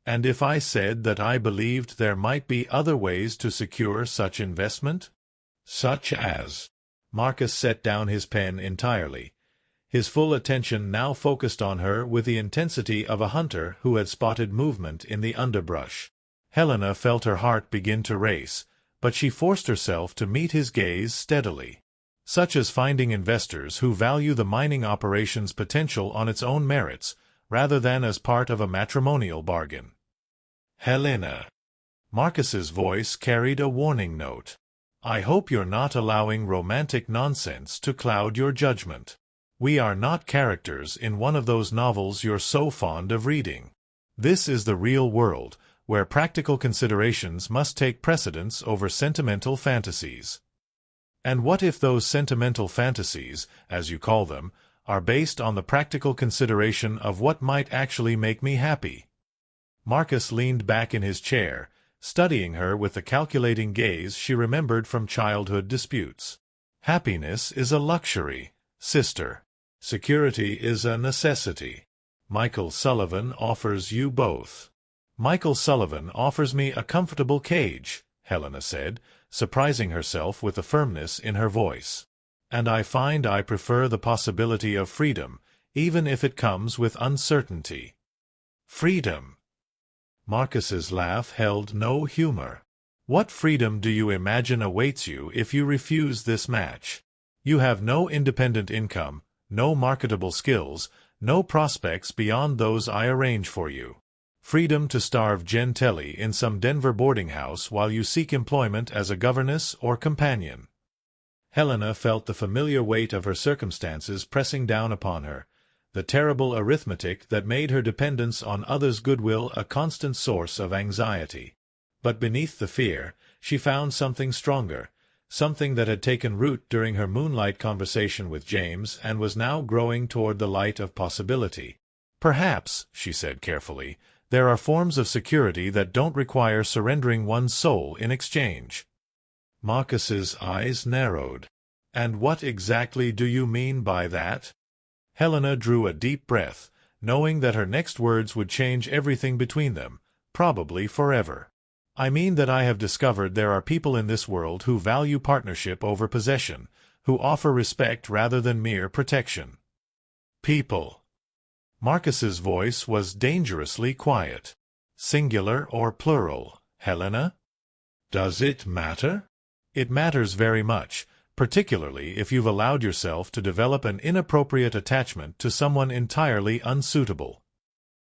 "And if I said that I believed there might be other ways to secure such investment?" "Such as?" Marcus set down his pen entirely, his full attention now focused on her with the intensity of a hunter who had spotted movement in the underbrush. Helena felt her heart begin to race, but she forced herself to meet his gaze steadily. "Such as finding investors who value the mining operation's potential on its own merits, rather than as part of a matrimonial bargain." "Helena." Marcus's voice carried a warning note. "I hope you're not allowing romantic nonsense to cloud your judgment. We are not characters in one of those novels you're so fond of reading. This is the real world, where practical considerations must take precedence over sentimental fantasies." "And what if those sentimental fantasies, as you call them, are based on the practical consideration of what might actually make me happy?" Marcus leaned back in his chair, studying her with the calculating gaze she remembered from childhood disputes. "Happiness is a luxury, sister. Security is a necessity. Michael Sullivan offers you both." "Michael Sullivan offers me a comfortable cage," Helena said, surprising herself with the firmness in her voice. "And I find I prefer the possibility of freedom, even if it comes with uncertainty." "Freedom?" Marcus's laugh held no humor. "What freedom do you imagine awaits you if you refuse this match? You have no independent income, no marketable skills, no prospects beyond those I arrange for you. Freedom to starve gentelly in some Denver boarding house while you seek employment as a governess or companion." Helena felt the familiar weight of her circumstances pressing down upon her, the terrible arithmetic that made her dependence on others' goodwill a constant source of anxiety. But beneath the fear, she found something stronger, something that had taken root during her moonlight conversation with James and was now growing toward the light of possibility. "Perhaps," she said carefully, "there are forms of security that don't require surrendering one's soul in exchange." Marcus's eyes narrowed. "And what exactly do you mean by that?" Helena drew a deep breath, knowing that her next words would change everything between them, probably forever. "I mean that I have discovered there are people in this world who value partnership over possession, who offer respect rather than mere protection." "People." Marcus's voice was dangerously quiet. "Singular or plural, Helena?" "Does it matter?" "It matters very much, particularly if you've allowed yourself to develop an inappropriate attachment to someone entirely unsuitable."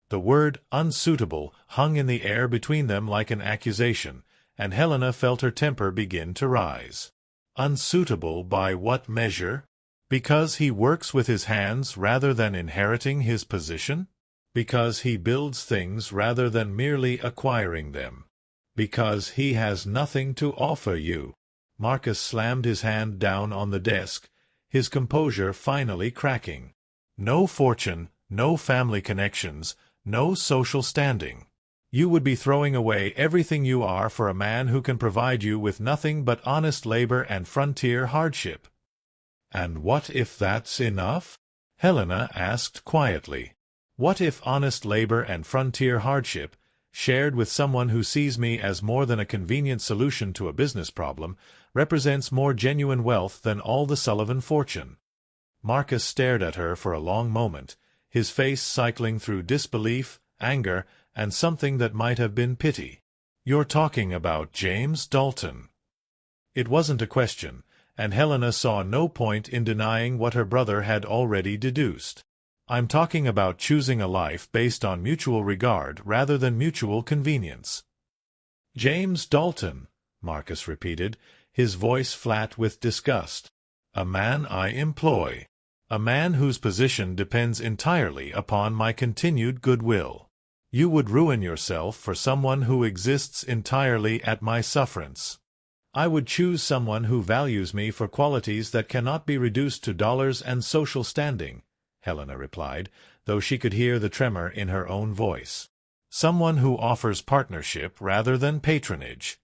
The word unsuitable hung in the air between them like an accusation, and Helena felt her temper begin to rise. "Unsuitable by what measure? Because he works with his hands rather than inheriting his position? Because he builds things rather than merely acquiring them? Because he has nothing to offer you? Marcus slammed his hand down on the desk, his composure finally cracking. "No fortune, no family connections, no social standing. You would be throwing away everything you are for a man who can provide you with nothing but honest labor and frontier hardship." "And what if that's enough?" Helena asked quietly. "What if honest labor and frontier hardship, shared with someone who sees me as more than a convenient solution to a business problem, represents more genuine wealth than all the Sullivan fortune?" Marcus stared at her for a long moment, his face cycling through disbelief, anger, and something that might have been pity. "You're talking about James Dalton." It wasn't a question, and Helena saw no point in denying what her brother had already deduced. "I'm talking about choosing a life based on mutual regard rather than mutual convenience." "James Dalton," Marcus repeated, his voice flat with disgust. "A man I employ. A man whose position depends entirely upon my continued goodwill. You would ruin yourself for someone who exists entirely at my sufferance." "I would choose someone who values me for qualities that cannot be reduced to dollars and social standing," Helena replied, though she could hear the tremor in her own voice. "Someone who offers partnership rather than patronage."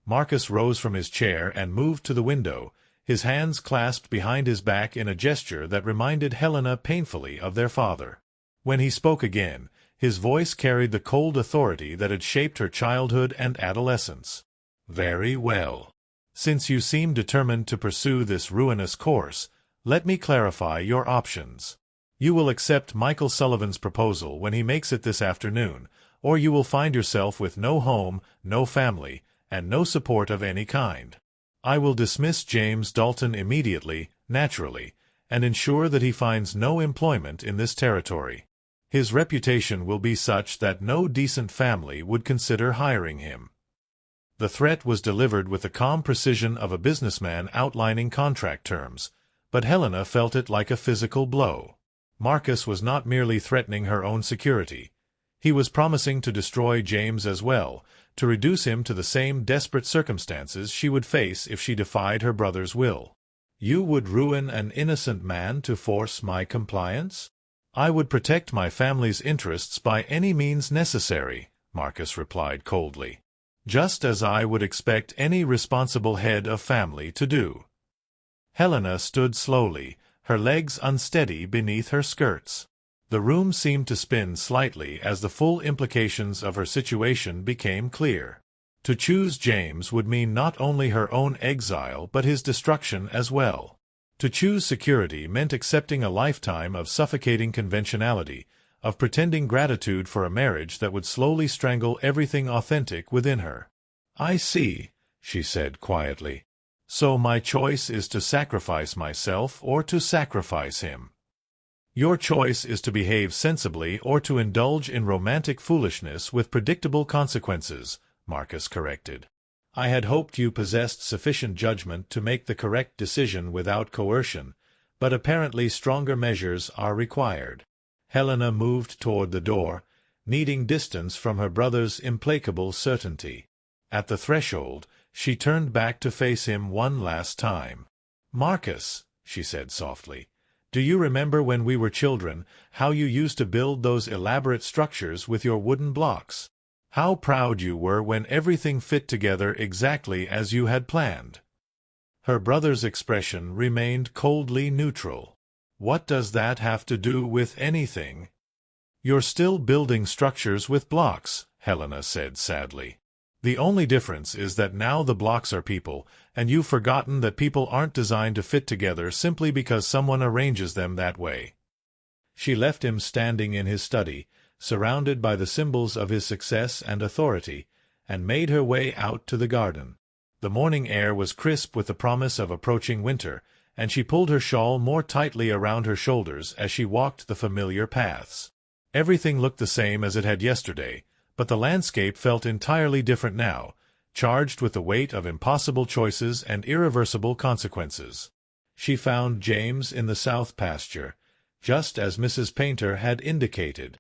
Marcus rose from his chair and moved to the window, his hands clasped behind his back in a gesture that reminded Helena painfully of their father. When he spoke again, his voice carried the cold authority that had shaped her childhood and adolescence. "Very well. Since you seem determined to pursue this ruinous course, let me clarify your options. You will accept Michael Sullivan's proposal when he makes it this afternoon, or you will find yourself with no home, no family, and no support of any kind. I will dismiss James Dalton immediately, naturally, and ensure that he finds no employment in this territory. His reputation will be such that no decent family would consider hiring him." The threat was delivered with the calm precision of a businessman outlining contract terms, but Helena felt it like a physical blow. Marcus was not merely threatening her own security. He was promising to destroy James as well, to reduce him to the same desperate circumstances she would face if she defied her brother's will. "You would ruin an innocent man to force my compliance?" "I would protect my family's interests by any means necessary," Marcus replied coldly. "Just as I would expect any responsible head of family to do." Helena stood slowly, her legs unsteady beneath her skirts. The room seemed to spin slightly as the full implications of her situation became clear. To choose James would mean not only her own exile but his destruction as well. To choose security meant accepting a lifetime of suffocating conventionality, of pretending gratitude for a marriage that would slowly strangle everything authentic within her. "I see," she said quietly. "So my choice is to sacrifice myself or to sacrifice him." "Your choice is to behave sensibly or to indulge in romantic foolishness with predictable consequences," Marcus corrected. "I had hoped you possessed sufficient judgment to make the correct decision without coercion, but apparently stronger measures are required." Helena moved toward the door, needing distance from her brother's implacable certainty. At the threshold, she turned back to face him one last time. "Marcus," she said softly, "do you remember when we were children, how you used to build those elaborate structures with your wooden blocks? How proud you were when everything fit together exactly as you had planned?" Her brother's expression remained coldly neutral. "What does that have to do with anything?" "You're still building structures with blocks," Helena said sadly. "The only difference is that now the blocks are people, and you've forgotten that people aren't designed to fit together simply because someone arranges them that way." She left him standing in his study, surrounded by the symbols of his success and authority, and made her way out to the garden. The morning air was crisp with the promise of approaching winter, and she pulled her shawl more tightly around her shoulders as she walked the familiar paths. Everything looked the same as it had yesterday, but the landscape felt entirely different now, charged with the weight of impossible choices and irreversible consequences. She found James in the south pasture, just as Mrs. Painter had indicated.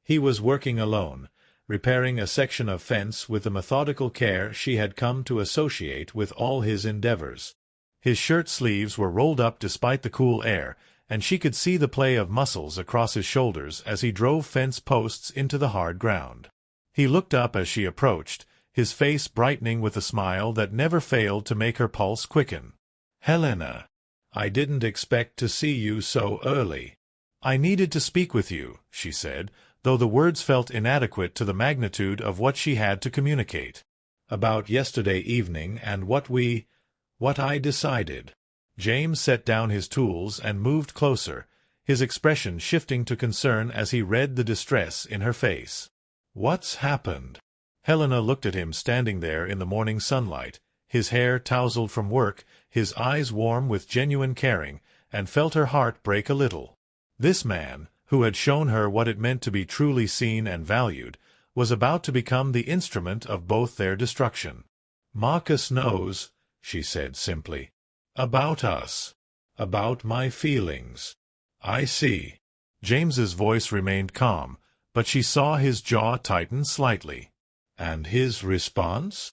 He was working alone, repairing a section of fence with the methodical care she had come to associate with all his endeavors. His shirt sleeves were rolled up despite the cool air, and she could see the play of muscles across his shoulders as he drove fence posts into the hard ground. He looked up as she approached, his face brightening with a smile that never failed to make her pulse quicken. "Helena, I didn't expect to see you so early." "I needed to speak with you," she said, though the words felt inadequate to the magnitude of what she had to communicate. "About yesterday evening and what I decided." James set down his tools and moved closer, his expression shifting to concern as he read the distress in her face. "What's happened?" Helena looked at him standing there in the morning sunlight, his hair tousled from work, his eyes warm with genuine caring, and felt her heart break a little. This man, who had shown her what it meant to be truly seen and valued, was about to become the instrument of both their destruction. "Marcus knows," she said simply. "About us. About my feelings." "I see." James's voice remained calm, but she saw his jaw tighten slightly. "And his response?"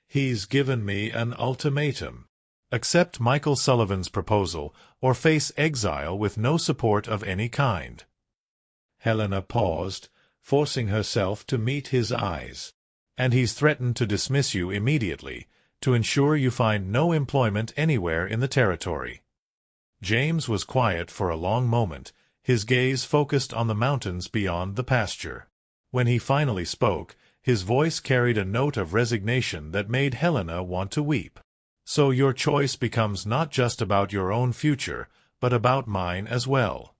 "He's given me an ultimatum. Accept Michael Sullivan's proposal, or face exile with no support of any kind." Helena paused, forcing herself to meet his eyes. "And he's threatened to dismiss you immediately, to ensure you find no employment anywhere in the territory." James was quiet for a long moment, his gaze focused on the mountains beyond the pasture. When he finally spoke, his voice carried a note of resignation that made Helena want to weep. "So your choice becomes not just about your own future, but about mine as well."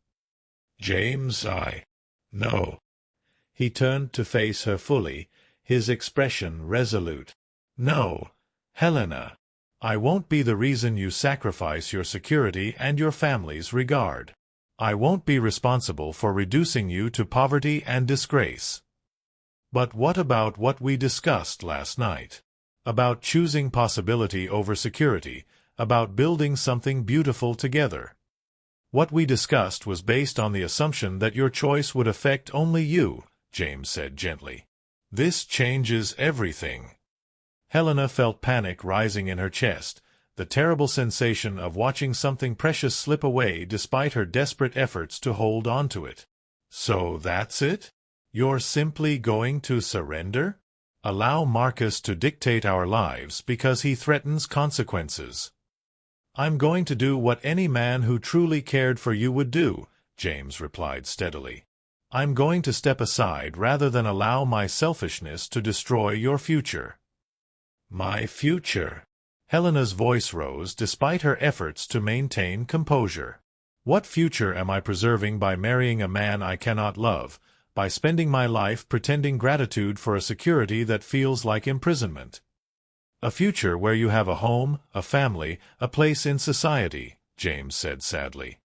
"James, No." He turned to face her fully, his expression resolute. "No, Helena. I won't be the reason you sacrifice your security and your family's regard. I won't be responsible for reducing you to poverty and disgrace." "But what about what we discussed last night? About choosing possibility over security, about building something beautiful together?" "What we discussed was based on the assumption that your choice would affect only you," James said gently. "This changes everything." Helena felt panic rising in her chest, the terrible sensation of watching something precious slip away despite her desperate efforts to hold on to it. "So that's it? You're simply going to surrender? Allow Marcus to dictate our lives because he threatens consequences?" "I'm going to do what any man who truly cared for you would do," James replied steadily. "I'm going to step aside rather than allow my selfishness to destroy your future." "My future?" Helena's voice rose despite her efforts to maintain composure. "What future am I preserving by marrying a man I cannot love, by spending my life pretending gratitude for a security that feels like imprisonment?" "A future where you have a home, a family, a place in society," James said sadly.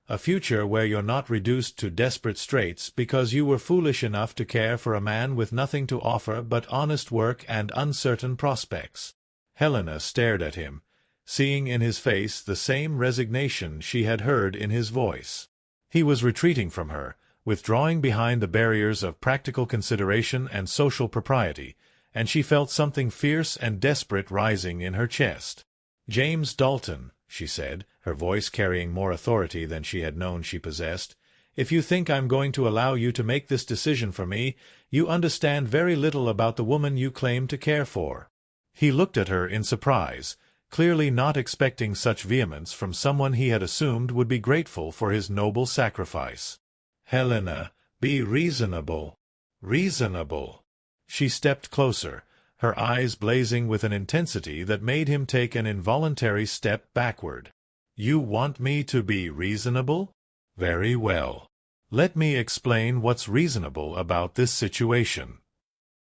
"A future where you're not reduced to desperate straits because you were foolish enough to care for a man with nothing to offer but honest work and uncertain prospects." Helena stared at him, seeing in his face the same resignation she had heard in his voice. He was retreating from her, withdrawing behind the barriers of practical consideration and social propriety, and she felt something fierce and desperate rising in her chest. "James Dalton," she said, her voice carrying more authority than she had known she possessed, "if you think I'm going to allow you to make this decision for me, you understand very little about the woman you claim to care for." He looked at her in surprise, clearly not expecting such vehemence from someone he had assumed would be grateful for his noble sacrifice. "Helena, be reasonable." "Reasonable." She stepped closer, her eyes blazing with an intensity that made him take an involuntary step backward. "You want me to be reasonable? Very well. Let me explain what's reasonable about this situation."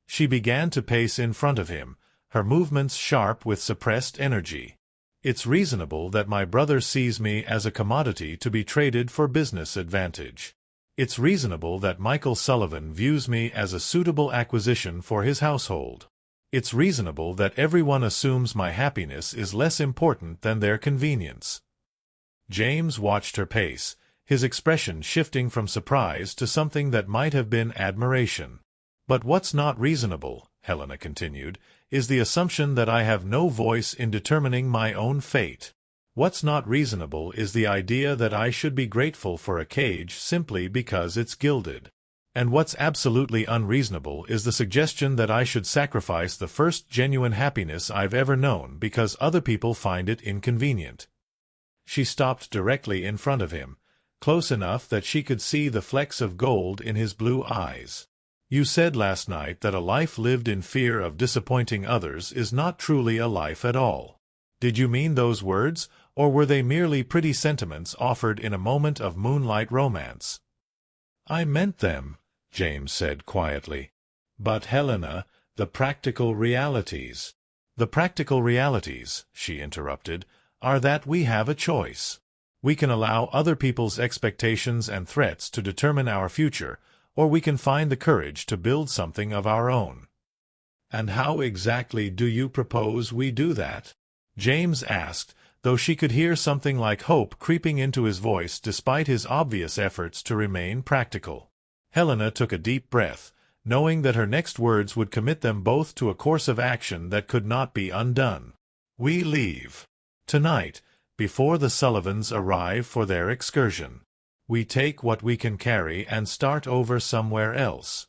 She began to pace in front of him, her movements sharp with suppressed energy. "It's reasonable that my brother sees me as a commodity to be traded for business advantage. It's reasonable that Michael Sullivan views me as a suitable acquisition for his household. It's reasonable that everyone assumes my happiness is less important than their convenience." James watched her pace, his expression shifting from surprise to something that might have been admiration. But what's not reasonable, Helena continued, is the assumption that I have no voice in determining my own fate. What's not reasonable is the idea that I should be grateful for a cage simply because it's gilded. And what's absolutely unreasonable is the suggestion that I should sacrifice the first genuine happiness I've ever known because other people find it inconvenient. She stopped directly in front of him, close enough that she could see the flecks of gold in his blue eyes. You said last night that a life lived in fear of disappointing others is not truly a life at all. Did you mean those words, or were they merely pretty sentiments offered in a moment of moonlight romance? I meant them, James said quietly. But Helena, the practical realities. The practical realities, she interrupted, are that we have a choice. We can allow other people's expectations and threats to determine our future, or we can find the courage to build something of our own. And how exactly do you propose we do that? James asked, though she could hear something like hope creeping into his voice despite his obvious efforts to remain practical. Helena took a deep breath, knowing that her next words would commit them both to a course of action that could not be undone. We leave. Tonight, before the Sullivans arrive for their excursion. We take what we can carry and start over somewhere else.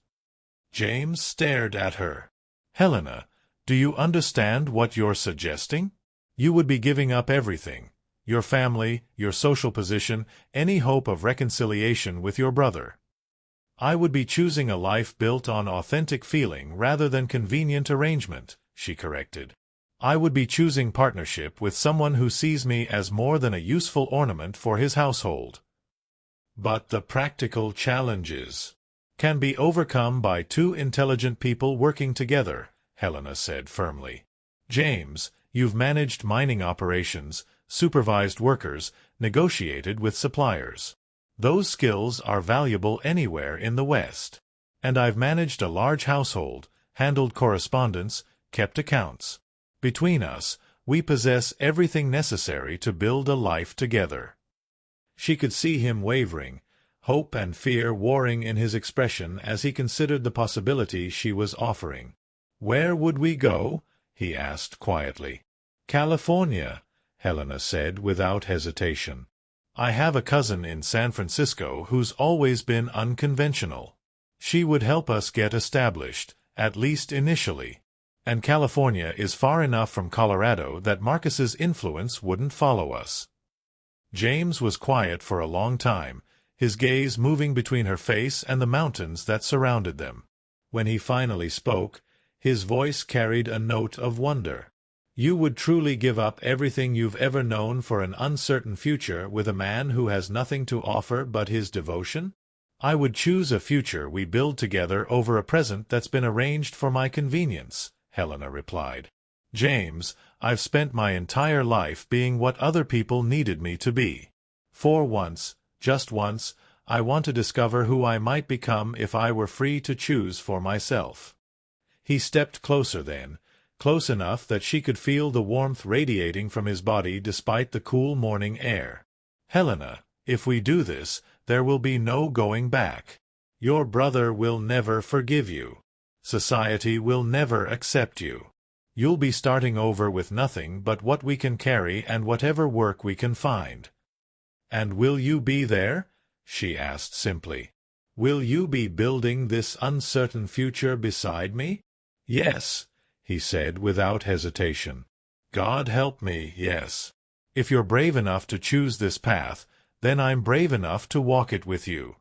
James stared at her. Helena, do you understand what you're suggesting? You would be giving up everything. Your family, your social position, any hope of reconciliation with your brother. I would be choosing a life built on authentic feeling rather than convenient arrangement, she corrected. I would be choosing partnership with someone who sees me as more than a useful ornament for his household. But the practical challenges can be overcome by two intelligent people working together, Helena said firmly. James, you've managed mining operations, supervised workers, negotiated with suppliers. Those skills are valuable anywhere in the West. And I've managed a large household, handled correspondence, kept accounts. Between us, we possess everything necessary to build a life together. She could see him wavering, hope and fear warring in his expression as he considered the possibility she was offering. Where would we go? He asked quietly. California, Helena said without hesitation. I have a cousin in San Francisco who's always been unconventional. She would help us get established, at least initially. And California is far enough from Colorado that Marcus's influence wouldn't follow us. James was quiet for a long time, his gaze moving between her face and the mountains that surrounded them. When he finally spoke, his voice carried a note of wonder. You would truly give up everything you've ever known for an uncertain future with a man who has nothing to offer but his devotion? I would choose a future we build together over a present that's been arranged for my convenience, Helena replied. James, I've spent my entire life being what other people needed me to be. For once, just once, I want to discover who I might become if I were free to choose for myself. He stepped closer then, close enough that she could feel the warmth radiating from his body despite the cool morning air. Helena, if we do this, there will be no going back. Your brother will never forgive you. Society will never accept you. You'll be starting over with nothing but what we can carry and whatever work we can find. And will you be there? She asked simply. Will you be building this uncertain future beside me? Yes, he said without hesitation. God help me, yes. If you're brave enough to choose this path, then I'm brave enough to walk it with you.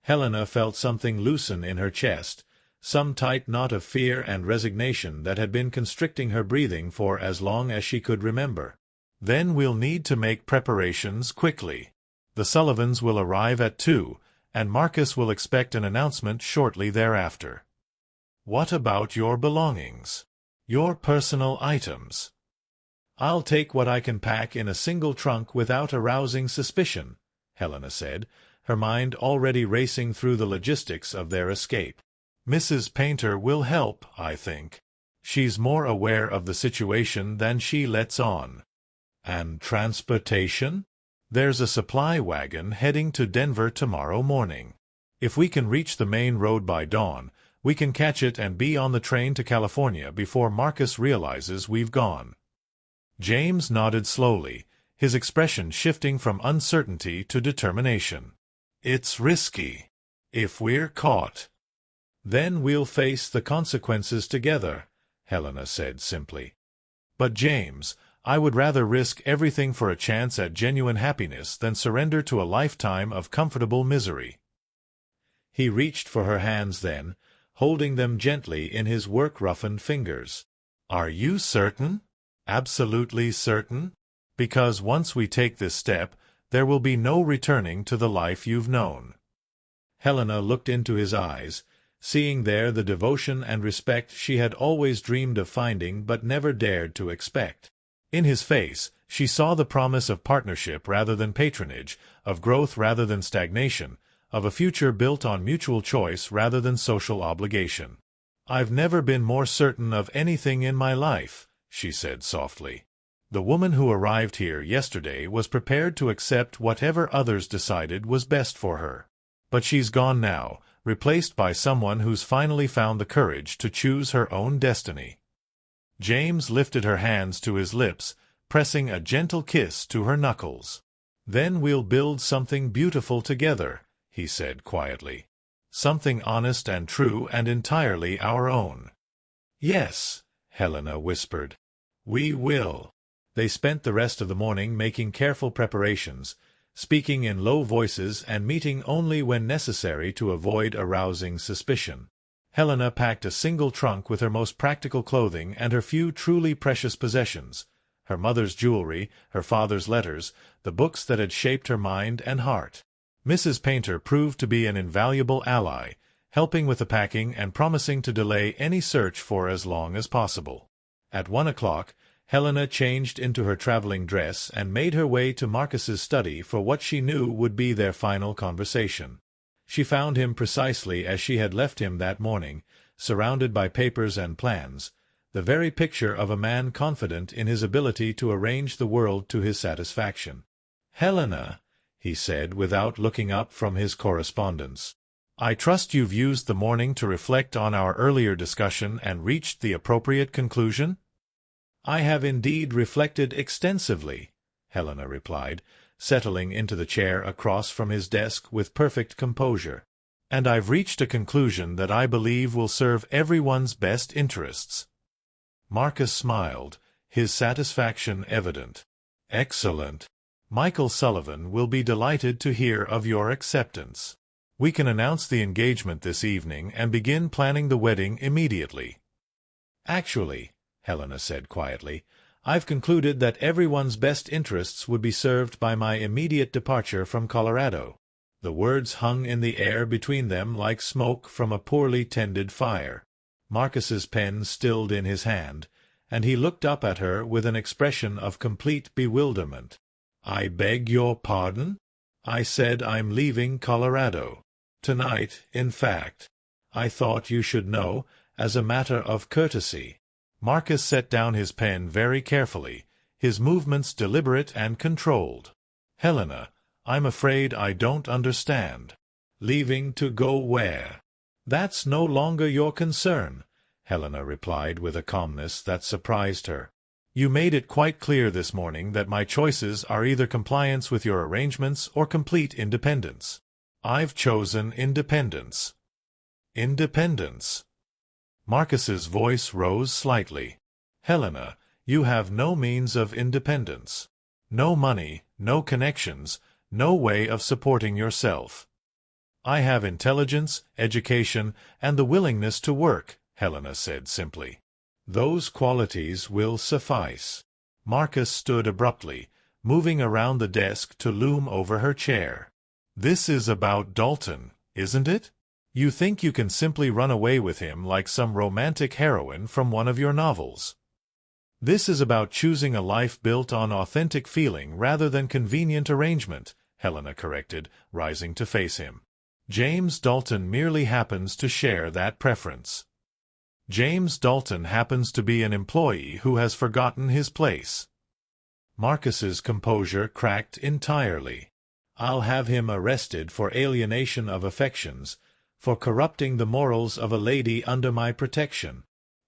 Helena felt something loosen in her chest, some tight knot of fear and resignation that had been constricting her breathing for as long as she could remember. Then we'll need to make preparations quickly. The Sullivans will arrive at 2, and Marcus will expect an announcement shortly thereafter. What about your belongings? Your personal items? I'll take what I can pack in a single trunk without arousing suspicion, Helena said, her mind already racing through the logistics of their escape. Mrs. Painter will help, I think. She's more aware of the situation than she lets on. And transportation? There's a supply wagon heading to Denver tomorrow morning. If we can reach the main road by dawn, We can catch it and be on the train to California before Marcus realizes we've gone." James nodded slowly, his expression shifting from uncertainty to determination. "It's risky. If we're caught, then we'll face the consequences together," Helena said simply. "But James, I would rather risk everything for a chance at genuine happiness than surrender to a lifetime of comfortable misery." He reached for her hands then, holding them gently in his work-roughened fingers. "Are you certain? Absolutely certain? Because once we take this step, there will be no returning to the life you've known." Helena looked into his eyes, seeing there the devotion and respect she had always dreamed of finding but never dared to expect. In his face, she saw the promise of partnership rather than patronage, of growth rather than stagnation, of a future built on mutual choice rather than social obligation. "I've never been more certain of anything in my life," she said softly. "The woman who arrived here yesterday was prepared to accept whatever others decided was best for her. But she's gone now, replaced by someone who's finally found the courage to choose her own destiny." James lifted her hands to his lips, pressing a gentle kiss to her knuckles. "Then we'll build something beautiful together," he said quietly. "Something honest and true and entirely our own." "Yes," Helena whispered. "We will." They spent the rest of the morning making careful preparations, speaking in low voices and meeting only when necessary to avoid arousing suspicion. Helena packed a single trunk with her most practical clothing and her few truly precious possessions, her mother's jewelry, her father's letters, the books that had shaped her mind and heart. Mrs. Painter proved to be an invaluable ally, helping with the packing and promising to delay any search for as long as possible. At 1 o'clock, Helena changed into her traveling dress and made her way to Marcus's study for what she knew would be their final conversation. She found him precisely as she had left him that morning, surrounded by papers and plans, the very picture of a man confident in his ability to arrange the world to his satisfaction. "Helena," he said without looking up from his correspondence, "I trust you've used the morning to reflect on our earlier discussion and reached the appropriate conclusion?" "I have indeed reflected extensively," Helena replied, settling into the chair across from his desk with perfect composure. "And I've reached a conclusion that I believe will serve everyone's best interests." Marcus smiled, his satisfaction evident. "Excellent. Michael Sullivan will be delighted to hear of your acceptance. We can announce the engagement this evening and begin planning the wedding immediately." "Actually," Helena said quietly, "I've concluded that everyone's best interests would be served by my immediate departure from Colorado." The words hung in the air between them like smoke from a poorly tended fire. Marcus's pen stilled in his hand, and he looked up at her with an expression of complete bewilderment. "I beg your pardon? I said I'm leaving Colorado. Tonight, in fact. I thought you should know, as a matter of courtesy." Marcus set down his pen very carefully, his movements deliberate and controlled. "Helena, I'm afraid I don't understand." "Leaving to go where?" "That's no longer your concern," Helena replied with a calmness that surprised her. "You made it quite clear this morning that my choices are either compliance with your arrangements or complete independence. I've chosen independence." "Independence?" Marcus's voice rose slightly. "Helena, you have no means of independence. No money, no connections, no way of supporting yourself." "I have intelligence, education, and the willingness to work," Helena said simply. "Those qualities will suffice." Marcus stood abruptly, moving around the desk to loom over her chair. "This is about Dalton, isn't it? You think you can simply run away with him like some romantic heroine from one of your novels. This is about choosing a life built on authentic feeling rather than convenient arrangement," Helena corrected, rising to face him. "James Dalton merely happens to share that preference. James Dalton happens to be an employee who has forgotten his place." Marcus's composure cracked entirely. "I'll have him arrested for alienation of affections, for corrupting the morals of a lady under my protection."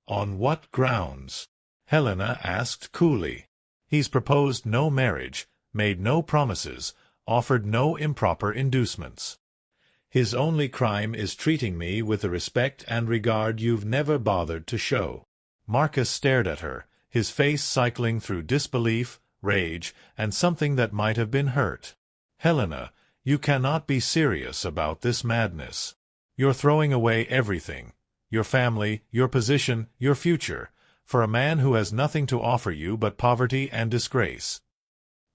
"On what grounds?" Helena asked coolly. "He's proposed no marriage, made no promises, offered no improper inducements. His only crime is treating me with the respect and regard you've never bothered to show." Marcus stared at her, his face cycling through disbelief, rage, and something that might have been hurt. "Helena, you cannot be serious about this madness. You're throwing away everything, your family, your position, your future, for a man who has nothing to offer you but poverty and disgrace."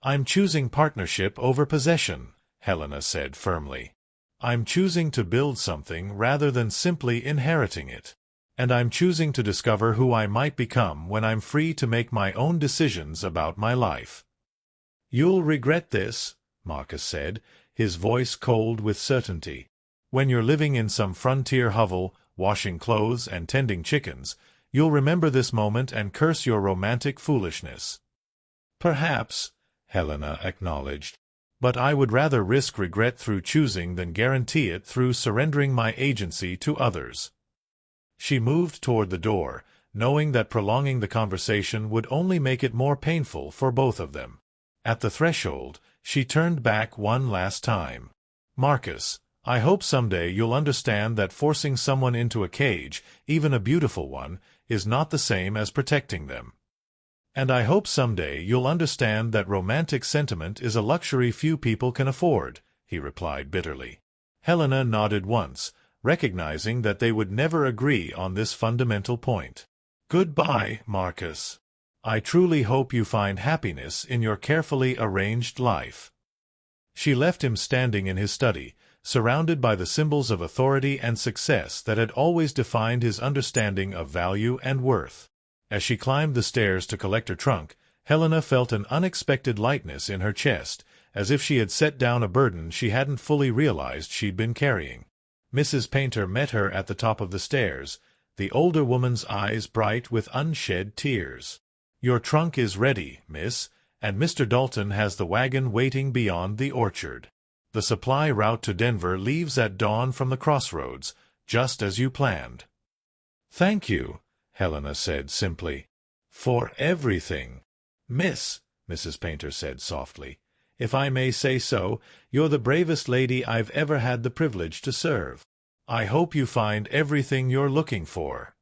"I'm choosing partnership over possession," Helena said firmly. "I'm choosing to build something rather than simply inheriting it. And I'm choosing to discover who I might become when I'm free to make my own decisions about my life." "You'll regret this," Marcus said, his voice cold with certainty. "When you're living in some frontier hovel, washing clothes and tending chickens, you'll remember this moment and curse your romantic foolishness." "Perhaps," Helena acknowledged. "But I would rather risk regret through choosing than guarantee it through surrendering my agency to others." She moved toward the door, knowing that prolonging the conversation would only make it more painful for both of them. At the threshold, she turned back one last time. "Marcus, I hope someday you'll understand that forcing someone into a cage, even a beautiful one, is not the same as protecting them. And I hope someday you'll understand that romantic sentiment is a luxury few people can afford," he replied bitterly. Helena nodded once, recognizing that they would never agree on this fundamental point. "Goodbye, Marcus. I truly hope you find happiness in your carefully arranged life." She left him standing in his study, surrounded by the symbols of authority and success that had always defined his understanding of value and worth. As she climbed the stairs to collect her trunk, Helena felt an unexpected lightness in her chest, as if she had set down a burden she hadn't fully realized she'd been carrying. Mrs. Painter met her at the top of the stairs, the older woman's eyes bright with unshed tears. "Your trunk is ready, miss, and Mr. Dalton has the wagon waiting beyond the orchard. The supply route to Denver leaves at dawn from the crossroads, just as you planned." "Thank you," Helena said simply. "For everything." "Miss," Mrs. Painter said softly, "if I may say so, you're the bravest lady I've ever had the privilege to serve. I hope you find everything you're looking for."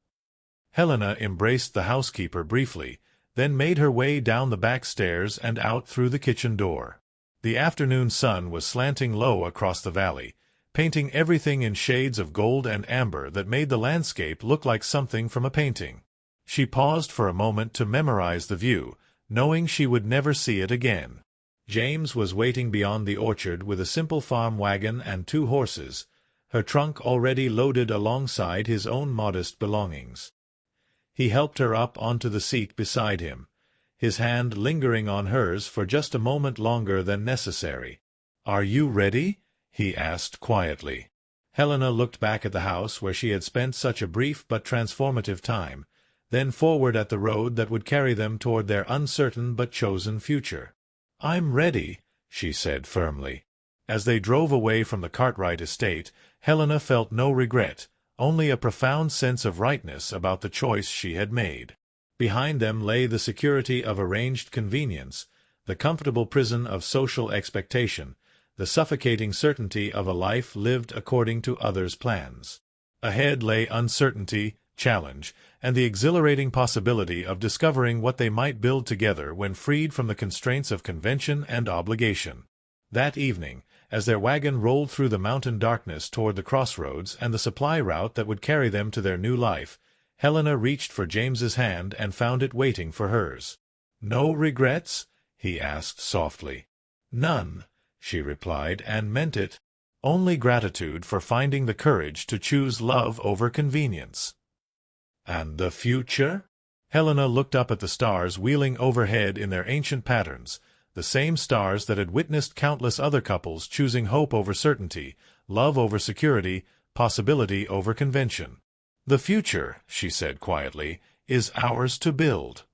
Helena embraced the housekeeper briefly, then made her way down the back stairs and out through the kitchen door. The afternoon sun was slanting low across the valley, painting everything in shades of gold and amber that made the landscape look like something from a painting. She paused for a moment to memorize the view, knowing she would never see it again. James was waiting beyond the orchard with a simple farm wagon and 2 horses, her trunk already loaded alongside his own modest belongings. He helped her up onto the seat beside him, his hand lingering on hers for just a moment longer than necessary. "Are you ready?" he asked quietly. Helena looked back at the house where she had spent such a brief but transformative time, then forward at the road that would carry them toward their uncertain but chosen future. "I'm ready," she said firmly. As they drove away from the Cartwright estate, Helena felt no regret, only a profound sense of rightness about the choice she had made. Behind them lay the security of arranged convenience, the comfortable prison of social expectation, the suffocating certainty of a life lived according to others' plans. Ahead lay uncertainty, challenge, and the exhilarating possibility of discovering what they might build together when freed from the constraints of convention and obligation. That evening, as their wagon rolled through the mountain darkness toward the crossroads and the supply route that would carry them to their new life, Helena reached for James's hand and found it waiting for hers. "No regrets?" he asked softly. "None," she replied, and meant it. "Only gratitude for finding the courage to choose love over convenience." "And the future?" Helena looked up at the stars wheeling overhead in their ancient patterns, the same stars that had witnessed countless other couples choosing hope over certainty, love over security, possibility over convention. "The future," she said quietly, "is ours to build."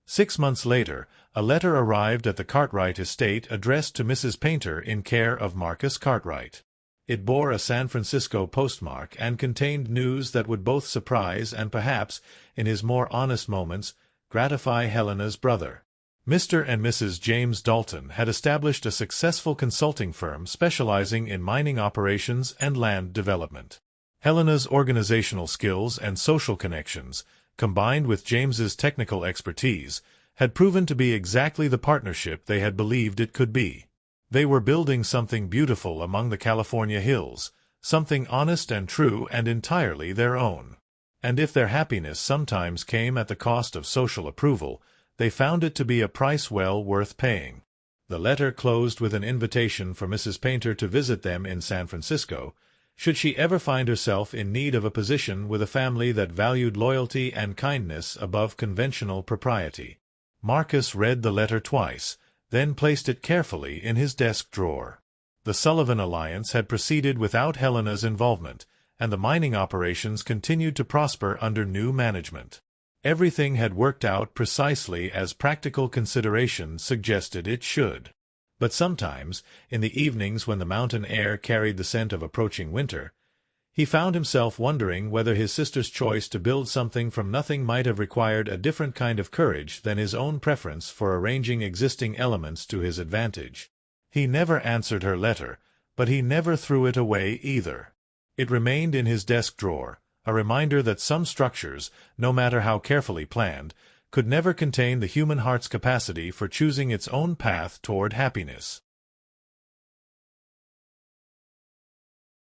6 months later, a letter arrived at the Cartwright estate addressed to Mrs. Painter in care of Marcus Cartwright. It bore a San Francisco postmark and contained news that would both surprise and perhaps, in his more honest moments, gratify Helena's brother. Mr. and Mrs. James Dalton had established a successful consulting firm specializing in mining operations and land development. Helena's organizational skills and social connections, combined with James's technical expertise, had proven to be exactly the partnership they had believed it could be. They were building something beautiful among the California hills, something honest and true and entirely their own. And if their happiness sometimes came at the cost of social approval, they found it to be a price well worth paying. The letter closed with an invitation for Mrs. Painter to visit them in San Francisco, should she ever find herself in need of a position with a family that valued loyalty and kindness above conventional propriety. Marcus read the letter twice, then placed it carefully in his desk drawer. The Sullivan alliance had proceeded without Helena's involvement, and the mining operations continued to prosper under new management. Everything had worked out precisely as practical considerations suggested it should. But sometimes, in the evenings when the mountain air carried the scent of approaching winter, he found himself wondering whether his sister's choice to build something from nothing might have required a different kind of courage than his own preference for arranging existing elements to his advantage. He never answered her letter, but he never threw it away either. It remained in his desk drawer, a reminder that some structures, no matter how carefully planned, could never contain the human heart's capacity for choosing its own path toward happiness.